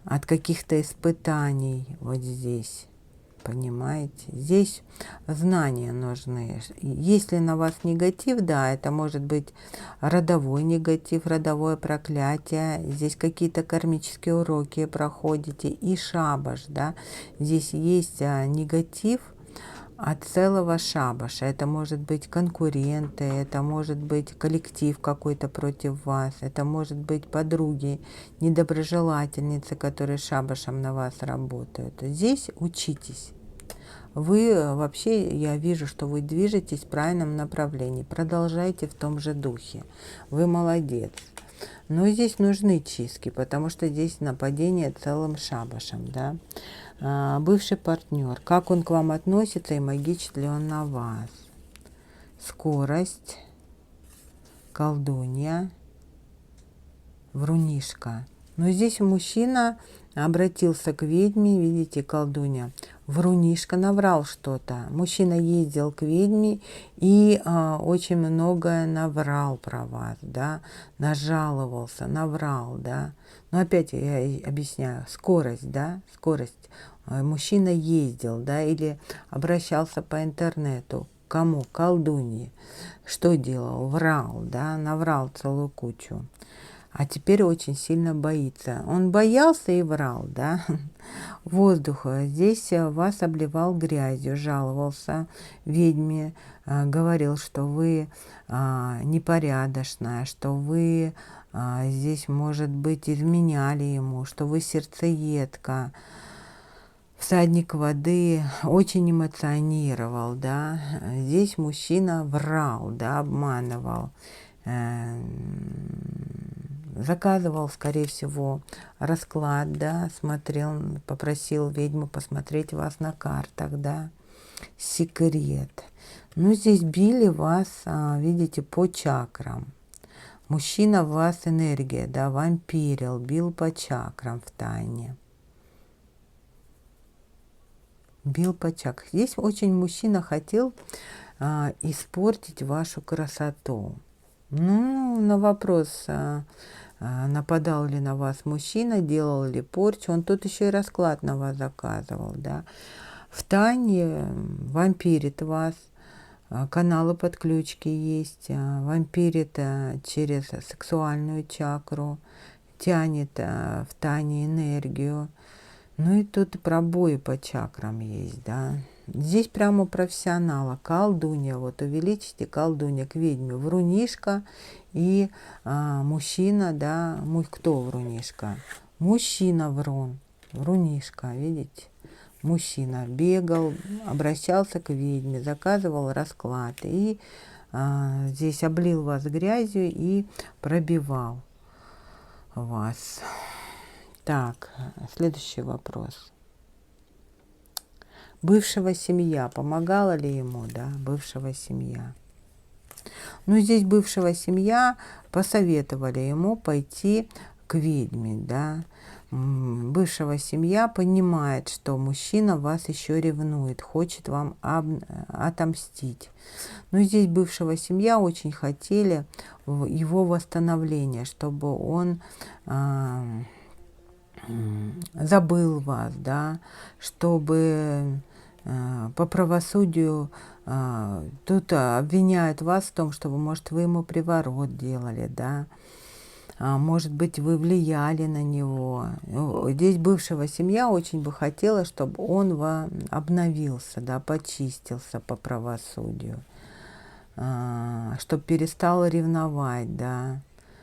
от каких-то испытаний вот здесь. Понимаете? Здесь знания нужны. Если на вас негатив, да, это может быть родовой негатив, родовое проклятие. Здесь какие-то кармические уроки проходите. И шабаш, да. Здесь есть негатив от целого шабаша. Это может быть конкуренты, это может быть коллектив какой-то против вас, это может быть подруги, недоброжелательницы, которые шабашем на вас работают. Здесь учитесь. Вы вообще, я вижу, что вы движетесь в правильном направлении. Продолжайте в том же духе. Вы молодец. Но здесь нужны чистки, потому что здесь нападение целым шабашем, да. Бывший партнер, как он к вам относится и магичит ли он на вас? Скорость, колдунья, врунишка. Но здесь мужчина обратился к ведьме, видите, колдунья. Врунишка наврал что-то. Мужчина ездил к ведьме и очень многое наврал про вас, да, нажаловался, наврал, да. Но опять я объясняю, скорость, да, скорость. Мужчина ездил, да, или обращался по интернету. Кому? Колдунье. Что делал? Врал, да, наврал целую кучу. А теперь очень сильно боится. Он боялся и врал, да. Воздуха. Здесь вас обливал грязью, жаловался ведьме, говорил, что вы непорядочная, что вы здесь, может быть, изменяли ему, что вы сердцеедка. Всадник воды очень эмоционировал, да. Здесь мужчина врал, да, обманывал. Заказывал, скорее всего, расклад, да, смотрел, попросил ведьму посмотреть вас на картах, да, секрет. Ну, здесь били вас, видите, по чакрам. Мужчина в вас энергия, да, вампирил, бил по чакрам в тайне. Бил по чакрам. Здесь очень мужчина хотел испортить вашу красоту. Ну, на вопрос, нападал ли на вас мужчина, делал ли порчу, он тут еще и расклад на вас заказывал, да. В тайне вампирит вас, каналы подключки есть, вампирит через сексуальную чакру, тянет в тайне энергию. Ну и тут пробои по чакрам есть, да. Здесь прямо профессионала, колдунья, вот увеличите колдунья к ведьме, врунишка и мужчина, да, кто врунишка? Мужчина врун, врунишка, видите? Мужчина бегал, обращался к ведьме, заказывал расклад и здесь облил вас грязью и пробивал вас. Так, следующий вопрос. Бывшего семья, помогала ли ему, да, бывшего семья? Ну, здесь бывшего семья посоветовали ему пойти к ведьме, да. Бывшего семья понимает, что мужчина вас еще ревнует, хочет вам отомстить. Но здесь бывшего семья очень хотели его восстановления, чтобы он забыл вас, да, чтобы по правосудию тут обвиняют вас в том, что вы, может, вы ему приворот делали, да, может быть, вы влияли на него. Здесь бывшего семья очень бы хотела, чтобы он обновился, да, почистился по правосудию, чтобы перестал ревновать, да,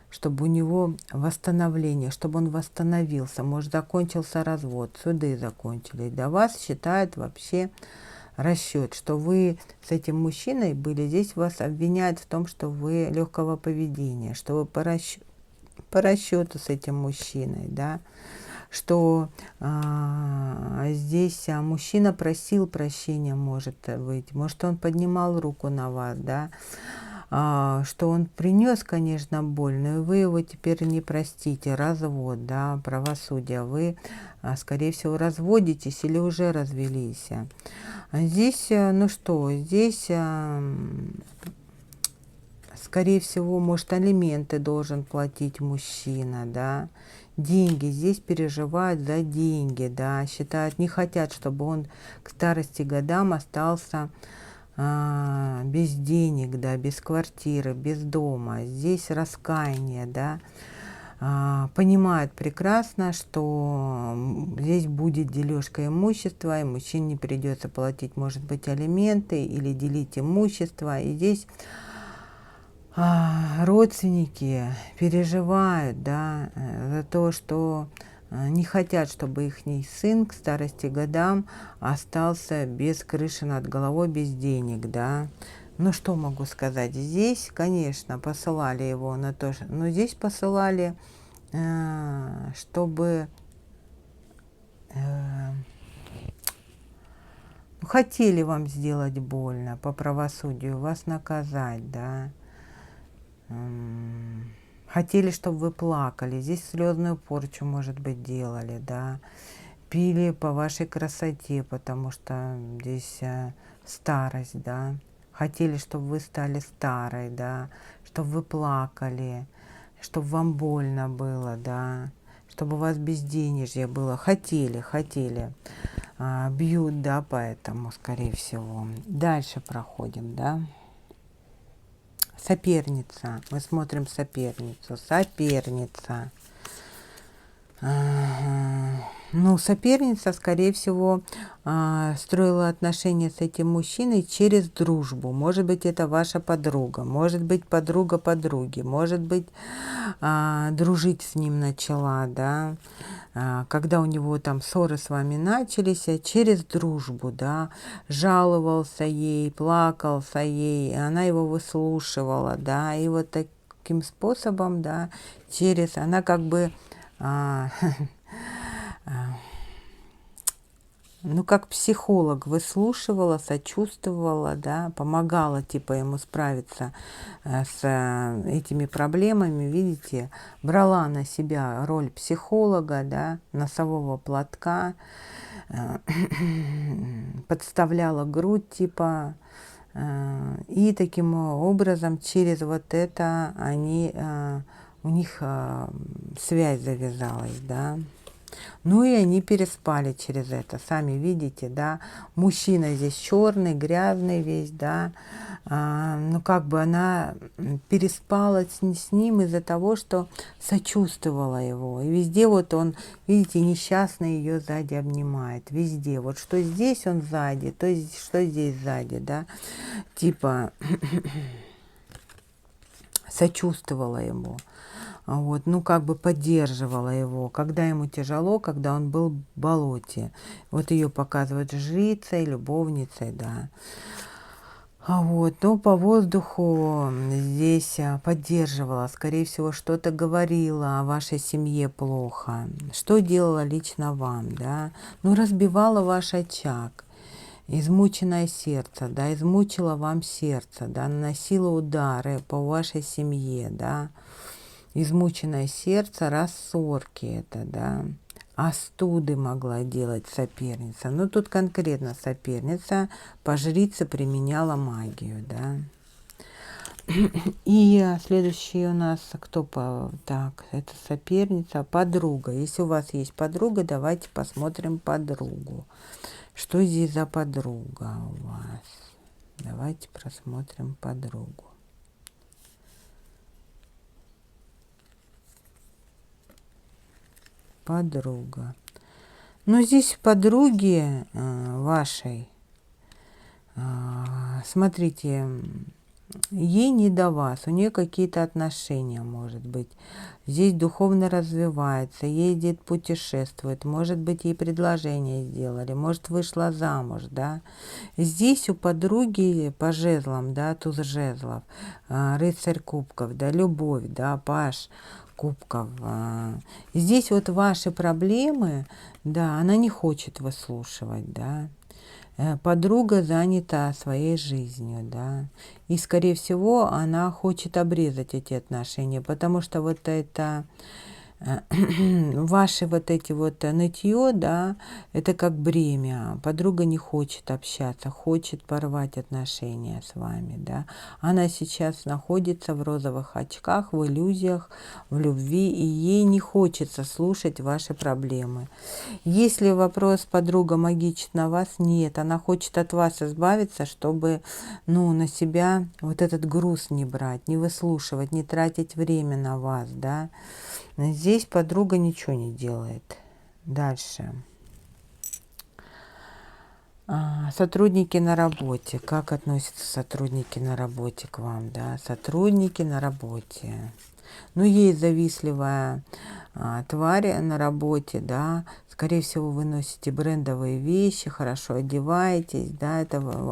чтобы у него восстановление, чтобы он восстановился, может, закончился развод, суды закончились. Да, вас считают вообще расчет, что вы с этим мужчиной были, здесь вас обвиняют в том, что вы легкого поведения, что вы по расчету с этим мужчиной, да, что здесь мужчина просил прощения, может быть, может, он поднимал руку на вас, да, что он принес, конечно, боль, но вы его теперь не простите, развод, да, правосудие, вы, скорее всего, разводитесь или уже развелись. Здесь, ну что, здесь скорее всего, может, алименты должен платить мужчина, да. Деньги, здесь переживают за деньги, да, считают, не хотят, чтобы он к старости годам остался без денег, да, без квартиры, без дома. Здесь раскаяние, да. Понимают прекрасно, что здесь будет дележка имущества, и мужчине придется платить, может быть, алименты или делить имущество. И здесь родственники переживают, да, за то, что не хотят, чтобы их сын к старости годам остался без крыши над головой, без денег, да. Ну, что могу сказать? Здесь, конечно, посылали его на то, но здесь посылали, чтобы хотели вам сделать больно по правосудию, вас наказать, да. Хотели, чтобы вы плакали. Здесь слезную порчу, может быть, делали, да. Пили по вашей красоте, потому что здесь старость, да. Хотели, чтобы вы стали старой, да, чтобы вы плакали, чтобы вам больно было, да, чтобы у вас безденежье было. Хотели. Бьют, да, поэтому, скорее всего. Дальше проходим, да. Соперница. Мы смотрим соперницу. Соперница. Ну, соперница, скорее всего, строила отношения с этим мужчиной через дружбу. Может быть, это ваша подруга, может быть, подруга подруги, может быть, дружить с ним начала, да, когда у него там ссоры с вами начались, через дружбу, да, жаловался ей, плакался ей, она его выслушивала, да, и вот таким способом, да, она как бы ну, как психолог выслушивала, сочувствовала, да, помогала, типа, ему справиться с этими проблемами, видите, брала на себя роль психолога, да, носового платка, подставляла грудь, типа, и таким образом через вот это у них связь завязалась, да. Ну и они переспали через это, сами видите, да. Мужчина здесь черный, грязный весь, да. Ну как бы она переспала с ним из-за того, что сочувствовала его. И везде вот он, видите, несчастно ее сзади обнимает. Везде. Вот что здесь он сзади, то есть что здесь сзади, да. Типа сочувствовала ему. Вот, ну, как бы поддерживала его, когда ему тяжело, когда он был в болоте. Вот ее показывают жрицей, любовницей, да. Вот, ну, по воздуху здесь поддерживала, скорее всего, что-то говорила о вашей семье плохо. Что делала лично вам, да? Ну, разбивала ваш очаг. Измученное сердце, да, измучила вам сердце, да, наносила удары по вашей семье, да. Измученное сердце, рассорки это, да. Остуды могла делать соперница. Ну, тут конкретно соперница по жрице применяла магию, да. И следующий у нас кто так, это соперница, подруга. Если у вас есть подруга, давайте посмотрим подругу. Что здесь за подруга у вас? Давайте просмотрим подругу. Подруга. Ну, здесь подруги вашей, смотрите, ей не до вас, у нее какие-то отношения, может быть. Здесь духовно развивается, ездит, путешествует, может быть, ей предложение сделали, может, вышла замуж, да. Здесь у подруги по жезлам, да, туз жезлов, рыцарь кубков, да, любовь, да, паж кубков. Здесь вот ваши проблемы, да, она не хочет выслушивать, да. Подруга занята своей жизнью, да. И, скорее всего, она хочет обрезать эти отношения, потому что вот это Ваши вот эти вот нытье, да, это как бремя. Подруга не хочет общаться, хочет порвать отношения с вами, да. Она сейчас находится в розовых очках, в иллюзиях, в любви, и ей не хочется слушать ваши проблемы. Если вопрос подруга магичит на вас, нет, она хочет от вас избавиться, чтобы, ну, на себя вот этот груз не брать, не выслушивать, не тратить время на вас, да. Здесь подруга ничего не делает. Дальше. Сотрудники на работе. Как относятся сотрудники на работе к вам? Да? Сотрудники на работе. Ну, есть завистливая тварь на работе, да. Скорее всего, вы носите брендовые вещи, хорошо одеваетесь, да.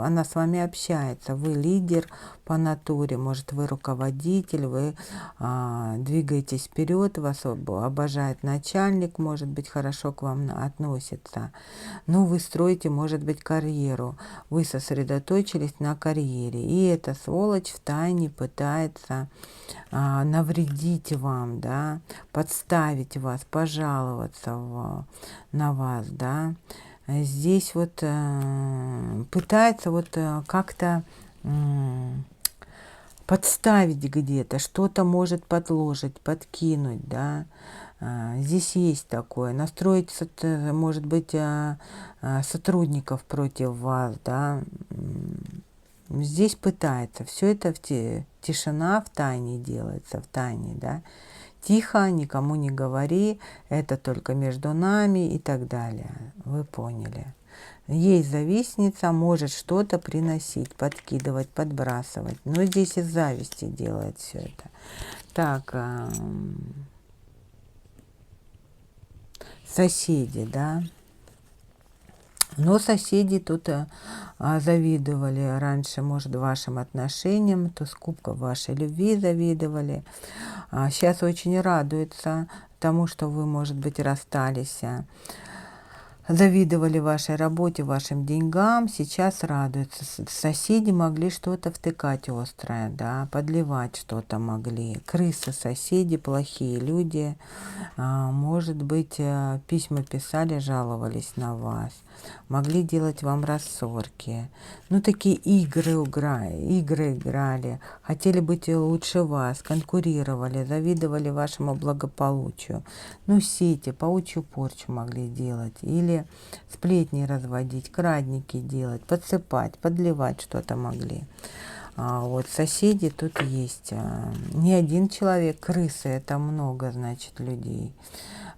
Она с вами общается. Вы лидер по натуре, может, вы руководитель, вы двигаетесь вперед, вас обожает начальник, может быть, хорошо к вам относится. Но вы строите, может быть, карьеру. Вы сосредоточились на карьере. И эта сволочь втайне пытается навредить вам, да, подставить вас, пожаловаться на вас, да. Здесь вот пытается вот как-то подставить где-то, что-то может подложить, подкинуть, да. Здесь есть такое. Настроить, может быть, сотрудников против вас, да. Здесь пытается. Все это тишина в тайне делается, в тайне, да. Тихо, никому не говори, это только между нами и так далее. Вы поняли. Есть завистница, может что-то приносить, подкидывать, подбрасывать. Но здесь из зависти делает все это. Так, соседи, да. Но соседи тут завидовали раньше, может, вашим отношениям, то с кубков вашей любви завидовали. Сейчас очень радуются тому, что вы, может быть, расстались. Завидовали вашей работе, вашим деньгам, сейчас радуются. Соседи могли что-то втыкать острое, да, подливать что-то могли. Крысы, соседи, плохие люди. Может быть, письма писали, жаловались на вас. Могли делать вам рассорки. Ну, такие игры играли. Хотели быть лучше вас, конкурировали, завидовали вашему благополучию. Ну, сети, паучью порчу могли делать. Или сплетни разводить, крадники делать, подсыпать, подливать что-то могли. Вот соседи тут есть. Не один человек, крысы, это много, значит, людей.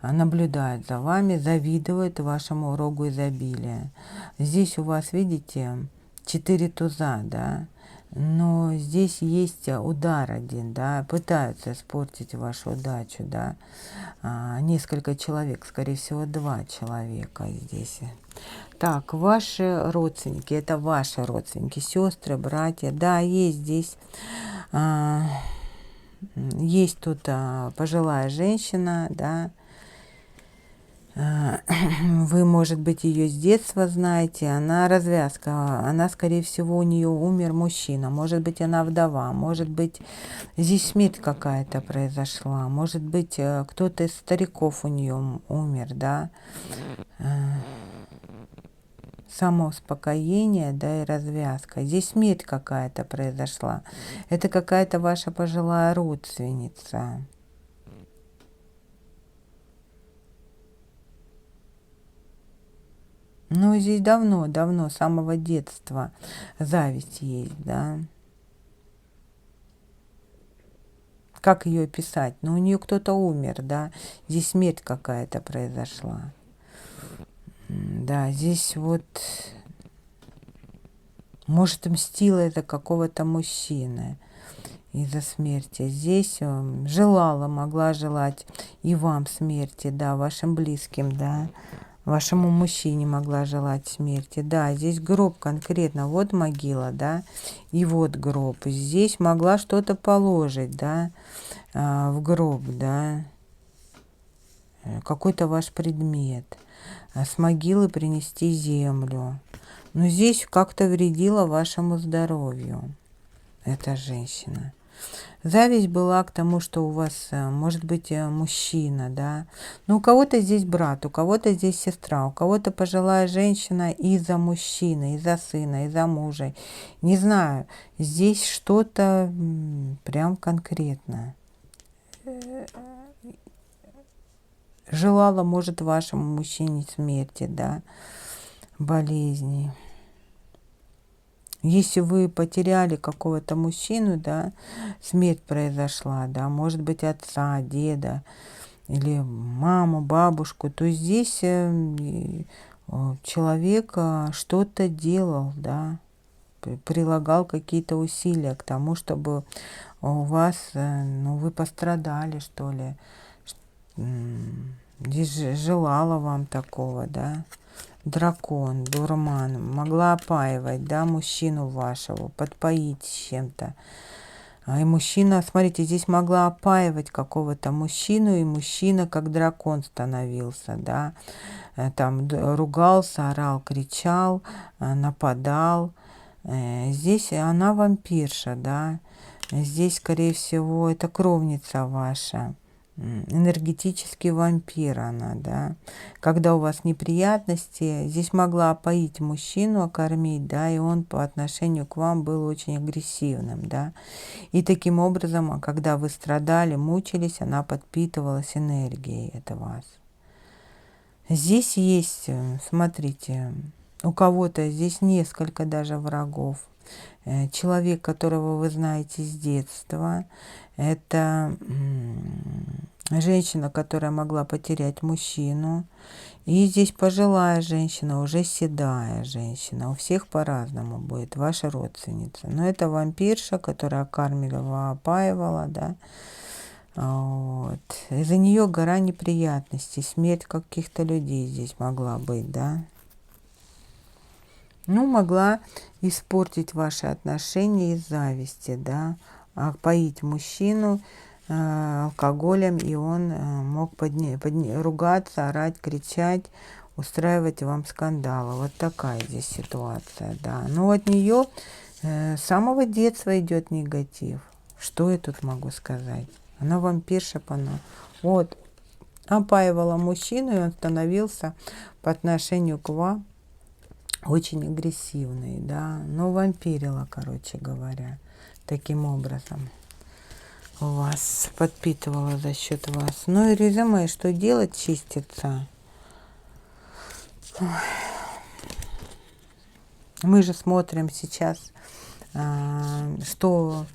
Наблюдают за вами, завидуют вашему рогу изобилия. Здесь у вас, видите, 4 туза, да. Но здесь есть удар один, да, пытаются испортить вашу удачу, да. Несколько человек, скорее всего, 2 человека здесь. Так, ваши родственники, это ваши родственники, сестры, братья, да, есть здесь, есть тут пожилая женщина, да. Вы, может быть, ее с детства знаете, она развязка, она, скорее всего, у нее умер мужчина, может быть, она вдова, может быть, здесь смерть какая-то произошла, может быть, кто-то из стариков у нее умер, да, самоуспокоение, да, и развязка. Здесь смерть какая-то произошла, это какая-то ваша пожилая родственница. Ну, здесь давно, с самого детства зависть есть, да. Как ее описать? Ну, у нее кто-то умер, да. Здесь смерть какая-то произошла. Да, здесь вот, может, мстила из-за какого-то мужчины, из-за смерти. Здесь могла желать и вам смерти, да, вашим близким, да. Вашему мужчине могла желать смерти. Да, здесь гроб конкретно. Вот могила, да, и вот гроб. Здесь могла что-то положить, да, в гроб, да, какой-то ваш предмет. С могилы принести землю. Но здесь как-то вредила вашему здоровью эта женщина. Зависть была к тому, что у вас, может быть, мужчина, да. Ну, у кого-то здесь брат, у кого-то здесь сестра, у кого-то пожилая женщина из-за мужчины, из-за сына, из-за мужа. Не знаю, здесь что-то прям конкретное. Желала, может, вашему мужчине смерти, да, болезни. Если вы потеряли какого-то мужчину, да, смерть произошла, да, может быть, отца, деда или маму, бабушку, то здесь человек что-то делал, да, прилагал какие-то усилия к тому, чтобы у вас, ну, вы пострадали, что ли. Здесь желала вам такого, да. Дракон, дурман, могла опаивать, да, мужчину вашего, подпоить чем-то. И мужчина, смотрите, здесь могла опаивать какого-то мужчину, и мужчина как дракон становился, да. Там ругался, орал, кричал, нападал. Здесь она вампирша, да. Здесь, скорее всего, это кровница ваша. Энергетический вампир она, да. Когда у вас неприятности, здесь могла опоить мужчину, окормить, да, и он по отношению к вам был очень агрессивным, да. И таким образом, когда вы страдали, мучились, она подпитывалась энергией от вас. Здесь есть, смотрите, у кого-то здесь несколько даже врагов. Человек, которого вы знаете с детства, это женщина, которая могла потерять мужчину. И здесь пожилая женщина, уже седая женщина. У всех по-разному будет, ваша родственница. Но это вампирша, которая кормила, опаивала, да. Вот. Из-за нее гора неприятностей, смерть каких-то людей здесь могла быть, да. Ну, могла испортить ваши отношения из зависти, да, опоить мужчину алкоголем, и он мог ругаться, орать, кричать, устраивать вам скандалы. Вот такая здесь ситуация, да. Но от нее с самого детства идет негатив. Что я тут могу сказать? Она вампирша, вот, опаивала мужчину, и он становился по отношению к вам очень агрессивный, да, но вампирила, короче говоря, таким образом вас подпитывала за счет вас. Ну и резюме, что делать, чистится. Мы же смотрим сейчас, кто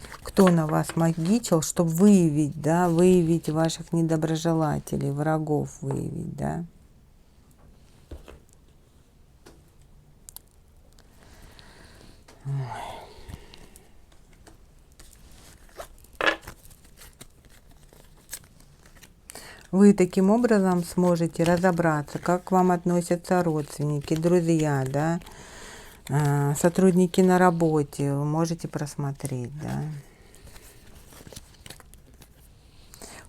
на вас магичил, чтобы выявить, да, выявить ваших недоброжелателей, врагов выявить, да. Вы таким образом сможете разобраться, как к вам относятся родственники, друзья, да, сотрудники на работе. Вы можете просмотреть, да.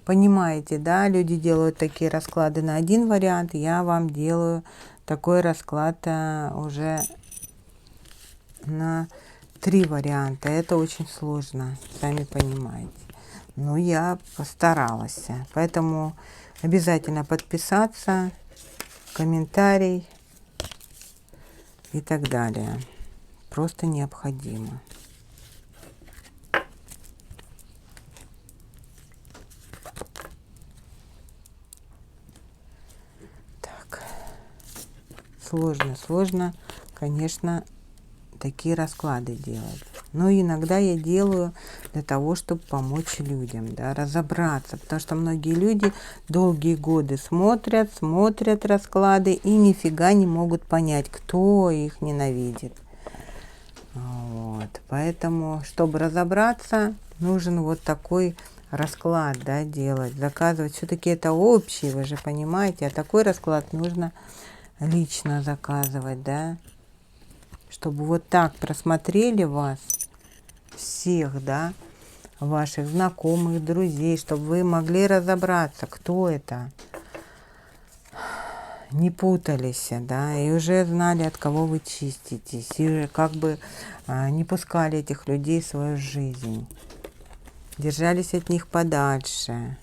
Понимаете, да, люди делают такие расклады на один вариант, я вам делаю такой расклад уже на 3 варианта. Это очень сложно, сами понимаете. Но я постаралась. Поэтому обязательно подписаться, комментарий и так далее. Просто необходимо. Так. Сложно, конечно, такие расклады делать. Но иногда я делаю для того, чтобы помочь людям, да, разобраться. Потому что многие люди долгие годы смотрят расклады и нифига не могут понять, кто их ненавидит. Вот. Поэтому, чтобы разобраться, нужен вот такой расклад, да, делать, заказывать. Все-таки это общий, вы же понимаете. А такой расклад нужно лично заказывать, да. Чтобы вот так просмотрели вас, всех, да, ваших знакомых, друзей, чтобы вы могли разобраться, кто это, не путались, да, и уже знали, от кого вы чиститесь, и как бы не пускали этих людей в свою жизнь. держались от них подальше.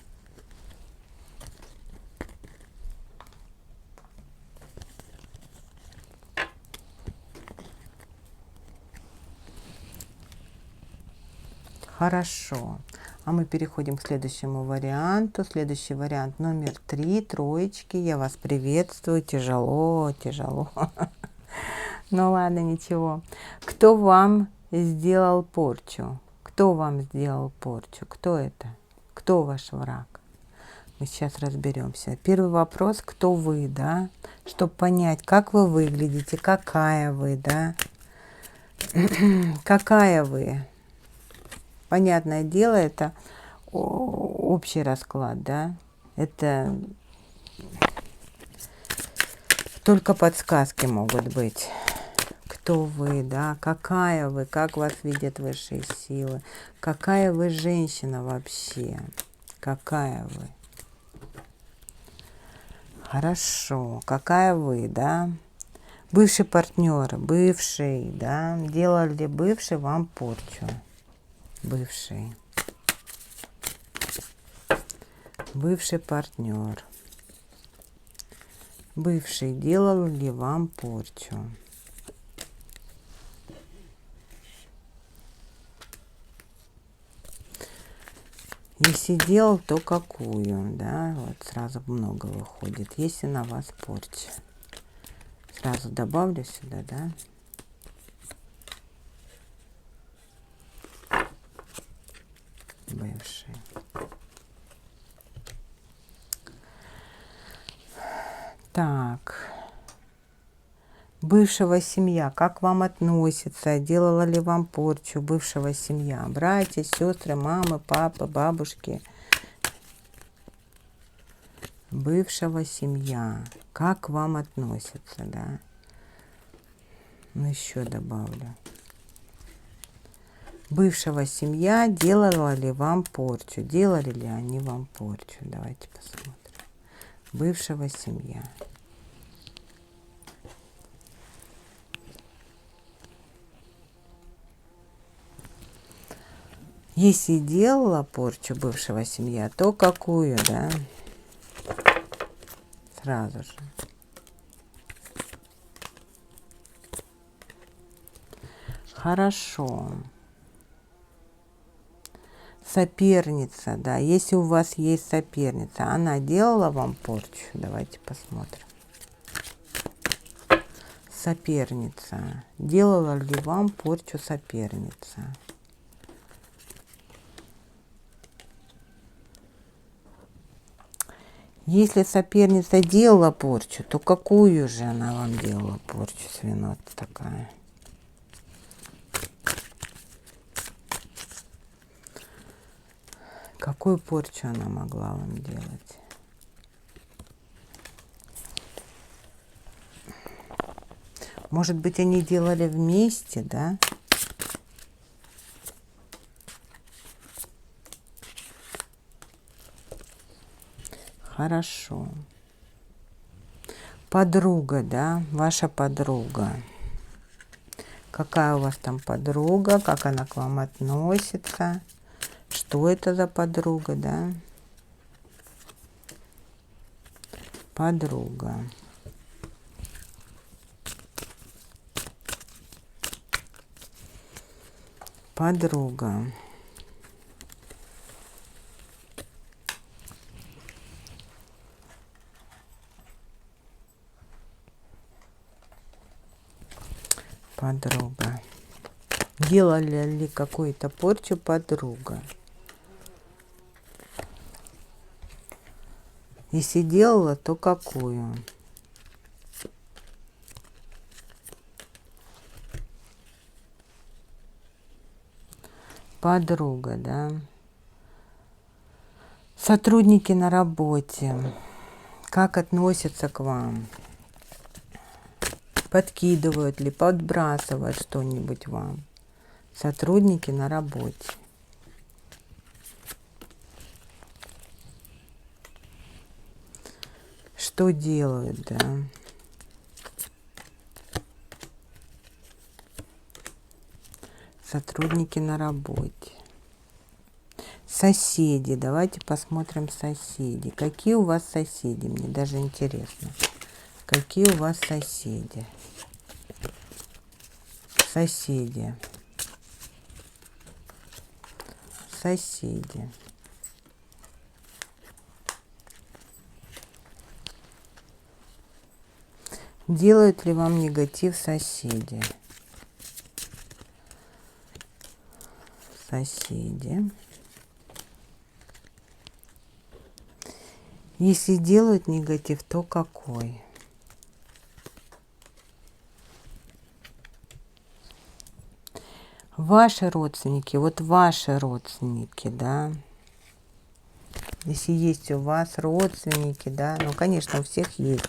Хорошо. А мы переходим к следующему варианту. Следующий вариант номер 3. Троечки. Я вас приветствую. Тяжело, тяжело. Ну ладно, ничего. Кто вам сделал порчу? Кто вам сделал порчу? Кто это? Кто ваш враг? Мы сейчас разберемся. Первый вопрос. Кто вы, да? Чтобы понять, как вы выглядите, какая вы, да? Какая вы? Понятное дело, это общий расклад, да? Это только подсказки могут быть. Кто вы, да? Какая вы? Как вас видят высшие силы? Какая вы женщина вообще? Какая вы? Хорошо. Какая вы, да? Бывший партнер, бывший, да? Делал ли бывший вам порчу? Бывший. Бывший партнер. Бывший делал ли вам порчу? Если делал, то какую, да? Вот сразу много выходит. Если на вас порча. Сразу добавлю сюда, да? Бывший. Так. Бывшего семья. Как вам относится? Делала ли вам порчу бывшего семья? Братья, сестры, мамы, папы, бабушки. Бывшего семья. Как вам относится, да? Ну, еще добавлю. Бывшего семья делала ли вам порчу? Делали ли они вам порчу? Давайте посмотрим. Бывшего семья. Если делала порчу бывшего семья, то какую, да? Сразу же. Хорошо. Соперница, да. Если у вас есть соперница, она делала вам порчу? Давайте посмотрим. Соперница. Делала ли вам порчу соперница? Если соперница делала порчу, то какую же она вам делала порчу, свинота такая? Какую порчу она могла вам делать? Может быть, они делали вместе, да? Хорошо. Подруга, да? Ваша подруга. Какая у вас там подруга? Как она к вам относится? Что это за подруга, да? Подруга. Подруга. Подруга. Делали ли какую-то порчу подруга? Если делала, то какую? Подруга, да? Сотрудники на работе. Как относятся к вам? Подкидывают ли, подбрасывают что-нибудь вам? Сотрудники на работе. Что делают, да? Сотрудники на работе. Соседи. Давайте посмотрим соседи. Какие у вас соседи? Мне даже интересно. Какие у вас соседи? Соседи. Соседи. Делают ли вам негатив соседи? Соседи. Если делают негатив, то какой? Ваши родственники, вот ваши родственники, да, если есть у вас родственники, да, ну, конечно, у всех есть,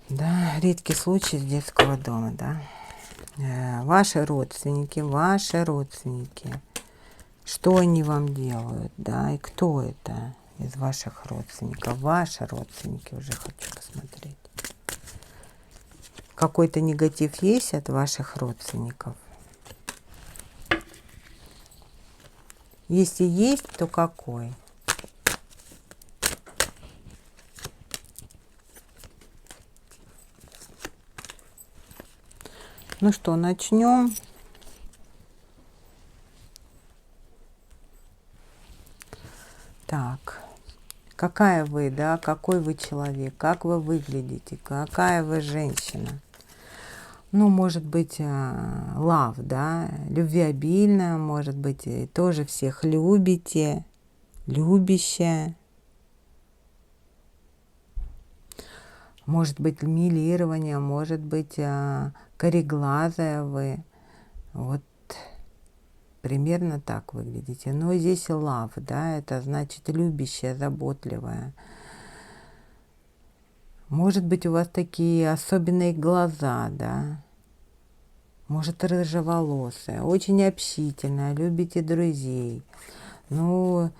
да, редкий случай с детского дома, да, ваши родственники, что они вам делают, да, и кто это из ваших родственников, ваши родственники, уже хочу посмотреть. Какой-то негатив есть от ваших родственников? Если есть, то какой? Ну что, начнем. Так, какая вы, да, какой вы человек, как вы выглядите, какая вы женщина? Ну, может быть, love, да, любвеобильная, может быть, и тоже всех любите, любящая. Может быть, милирование, может быть, кореглазая вы. Вот примерно так выглядите. Но здесь love, да, это значит любящая, заботливая. Может быть, у вас такие особенные глаза, да. Может, рыжеволосая, очень общительная, любите друзей. Ну,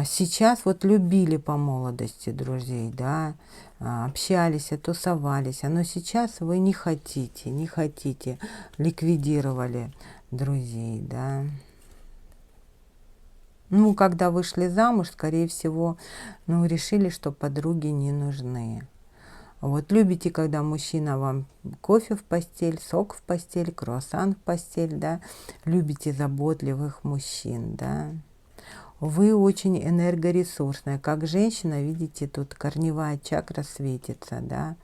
сейчас вот любили по молодости друзей, да, общались, тусовались, но сейчас вы не хотите, ликвидировали друзей, да. Ну, когда вышли замуж, скорее всего, ну, решили, что подруги не нужны. Вот любите, когда мужчина вам кофе в постель, сок в постель, круассан в постель, да. Любите заботливых мужчин, да. Вы очень энергоресурсная. Как женщина, видите, тут корневая чакра светится, да.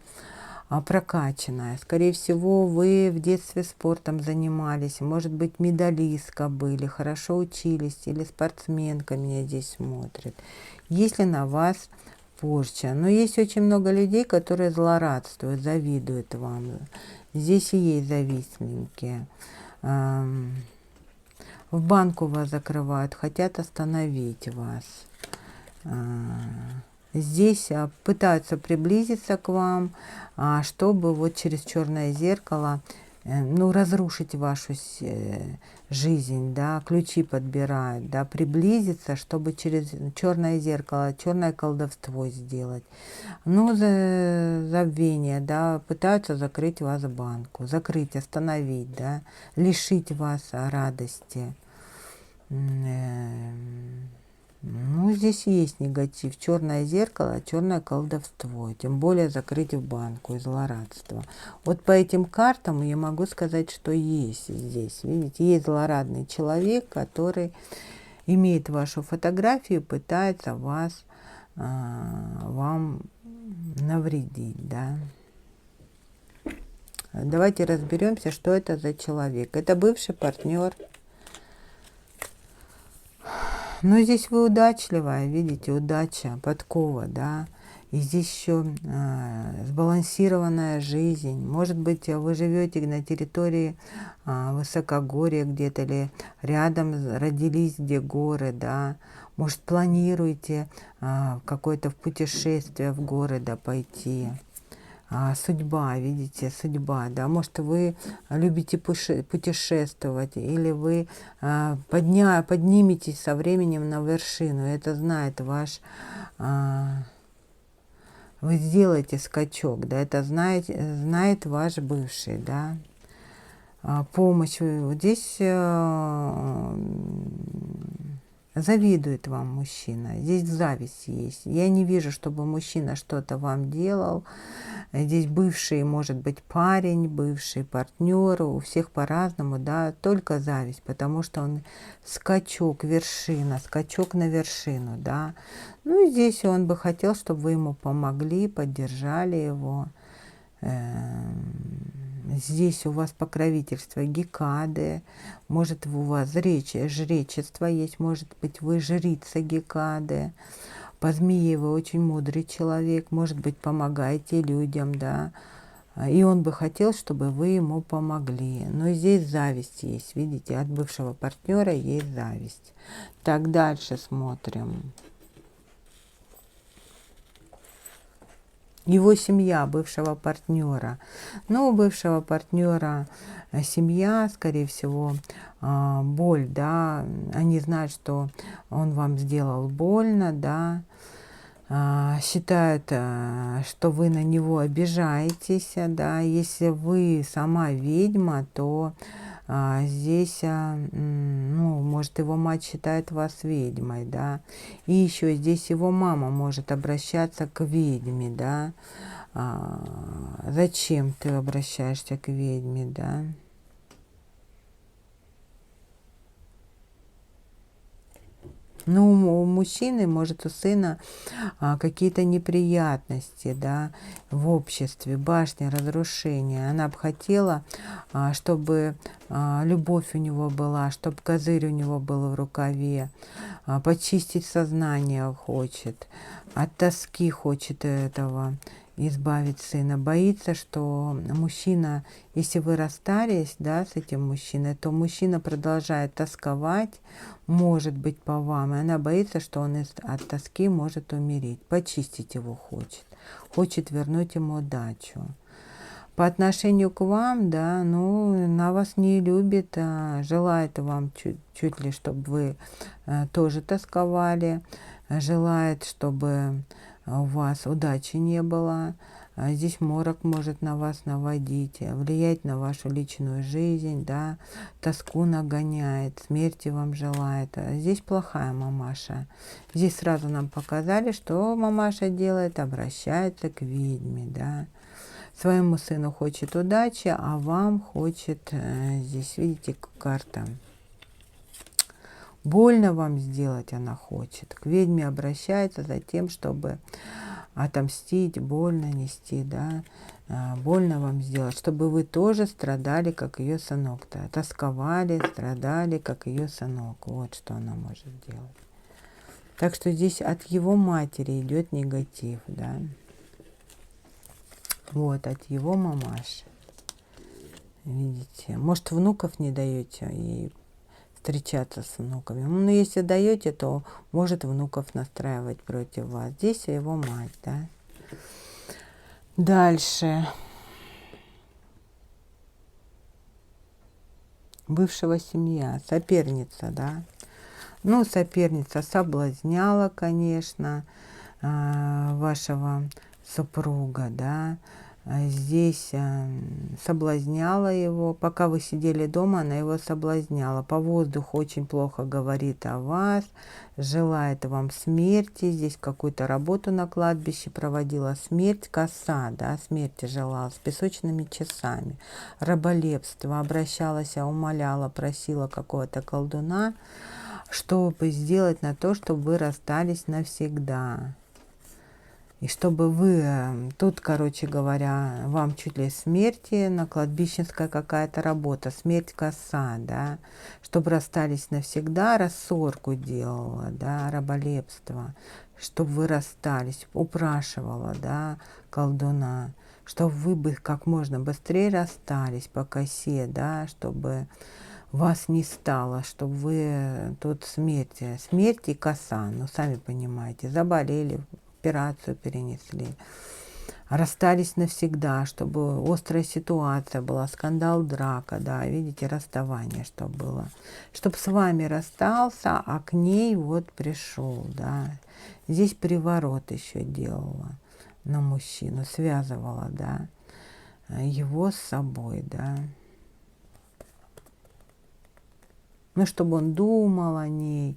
Прокачанная. Скорее всего, вы в детстве спортом занимались, может быть, медалистка были, хорошо учились, или спортсменка меня здесь смотрит. Если на вас порча. Но есть очень много людей, которые злорадствуют, завидуют вам. Здесь и есть завистники. В банку вас закрывают, хотят остановить вас. Здесь пытаются приблизиться к вам, чтобы вот через черное зеркало, ну, разрушить вашу жизнь, да, ключи подбирают, да, приблизиться, чтобы через черное зеркало, черное колдовство сделать. Ну, забвение, да, пытаются закрыть вас в банку, закрыть, остановить, да, лишить вас радости. Ну, здесь есть негатив. Черное зеркало, черное колдовство. Тем более закрыть в банку и злорадство. Вот по этим картам я могу сказать, что есть здесь. Видите, есть злорадный человек, который имеет вашу фотографию, пытается вас, вам навредить, да. Давайте разберемся, что это за человек. Это бывший партнер. Но здесь вы удачливая, видите, удача, подкова, да. И здесь еще сбалансированная жизнь. Может быть, вы живете на территории высокогорья где-то, или рядом родились, где горы, да. Может, планируете какое-то путешествие в горы, да, пойти. Судьба, видите, судьба, да, может, вы любите путешествовать, или вы подниметесь со временем на вершину, это знает ваш, вы сделаете скачок, да, это знает ваш бывший, да, помощь, вот здесь Завидует вам мужчина. Здесь зависть есть. Я не вижу, чтобы мужчина что-то вам делал. Здесь бывший, может быть, парень, бывший партнер. У всех по-разному, да. Только зависть, потому что он скачок, вершина, скачок на вершину, да. Ну и здесь он бы хотел, чтобы вы ему помогли, поддержали его. Здесь у вас покровительство Гекады, может у вас жречество есть, может быть вы жрица Гекады, по змее вы очень мудрый человек, может быть помогаете людям, да, и он бы хотел, чтобы вы ему помогли. Но здесь зависть есть, видите, от бывшего партнера есть зависть. Так, дальше смотрим. Его семья, бывшего партнера. Ну, у бывшего партнера семья, скорее всего, боль, да. Они знают, что он вам сделал больно, да. Считают, что вы на него обижаетесь, да. Если вы сама ведьма, то здесь, ну, может, его мать считает вас ведьмой, да. И еще здесь его мама может обращаться к ведьме, да. Зачем ты обращаешься к ведьме, да? Ну, у мужчины, может, у сына какие-то неприятности, да, в обществе, башня, разрушения. Она бы хотела, чтобы любовь у него была, чтобы козырь у него был в рукаве, почистить сознание хочет, от тоски хочет этого избавить сына. Боится, что мужчина, если вы расстались, да, с этим мужчиной, то мужчина продолжает тосковать, может быть, по вам. И она боится, что он от тоски может умереть. Почистить его хочет. Хочет вернуть ему удачу. По отношению к вам, да, ну, она вас не любит, желает вам чуть ли, чтобы вы тоже тосковали, желает, чтобы у вас удачи не было. Здесь морок может на вас наводить, влиять на вашу личную жизнь, да, тоску нагоняет, смерти вам желает. Здесь плохая мамаша. Здесь сразу нам показали, что мамаша делает, обращается к ведьме, да. Своему сыну хочет удачи, а вам хочет, здесь, видите, карта. Больно вам сделать она хочет. К ведьме обращается за тем, чтобы отомстить, больно нести, да, больно вам сделать, чтобы вы тоже страдали, как ее сынок-то. Тосковали, страдали, как ее сынок. Вот что она может делать. Так что здесь от его матери идет негатив, да. Вот, от его мамаши. Видите, может, внуков не даете ей встречаться с внуками. Ну, если даете, то может внуков настраивать против вас. Здесь его мать, да. Дальше. Бывшего семья, соперница, да. Ну, соперница соблазняла, конечно, вашего супруга, да. Здесь соблазняла его. Пока вы сидели дома, она его соблазняла. По воздуху очень плохо говорит о вас, желает вам смерти. Здесь какую-то работу на кладбище проводила. Смерть, коса, да, смерти желала, с песочными часами. Раболепство, обращалась, умоляла, просила какого-то колдуна, чтобы сделать на то, чтобы вы расстались навсегда. И чтобы вы, тут, короче говоря, вам чуть ли смерти, на кладбищенская какая-то работа, смерть коса, да, чтобы расстались навсегда, рассорку делала, да, раболепство, чтобы вы расстались, упрашивала, да, колдуна, чтобы вы бы как можно быстрее расстались по косе, да, чтобы вас не стало, чтобы вы тут смерть и коса, ну, сами понимаете, заболели, операцию перенесли, расстались навсегда, чтобы острая ситуация была, скандал, драка, да, видите, расставание, что было, чтобы с вами расстался, а к ней вот пришел, да, здесь приворот еще делала на мужчину, связывала, да, его с собой, да. Ну, чтобы он думал о ней,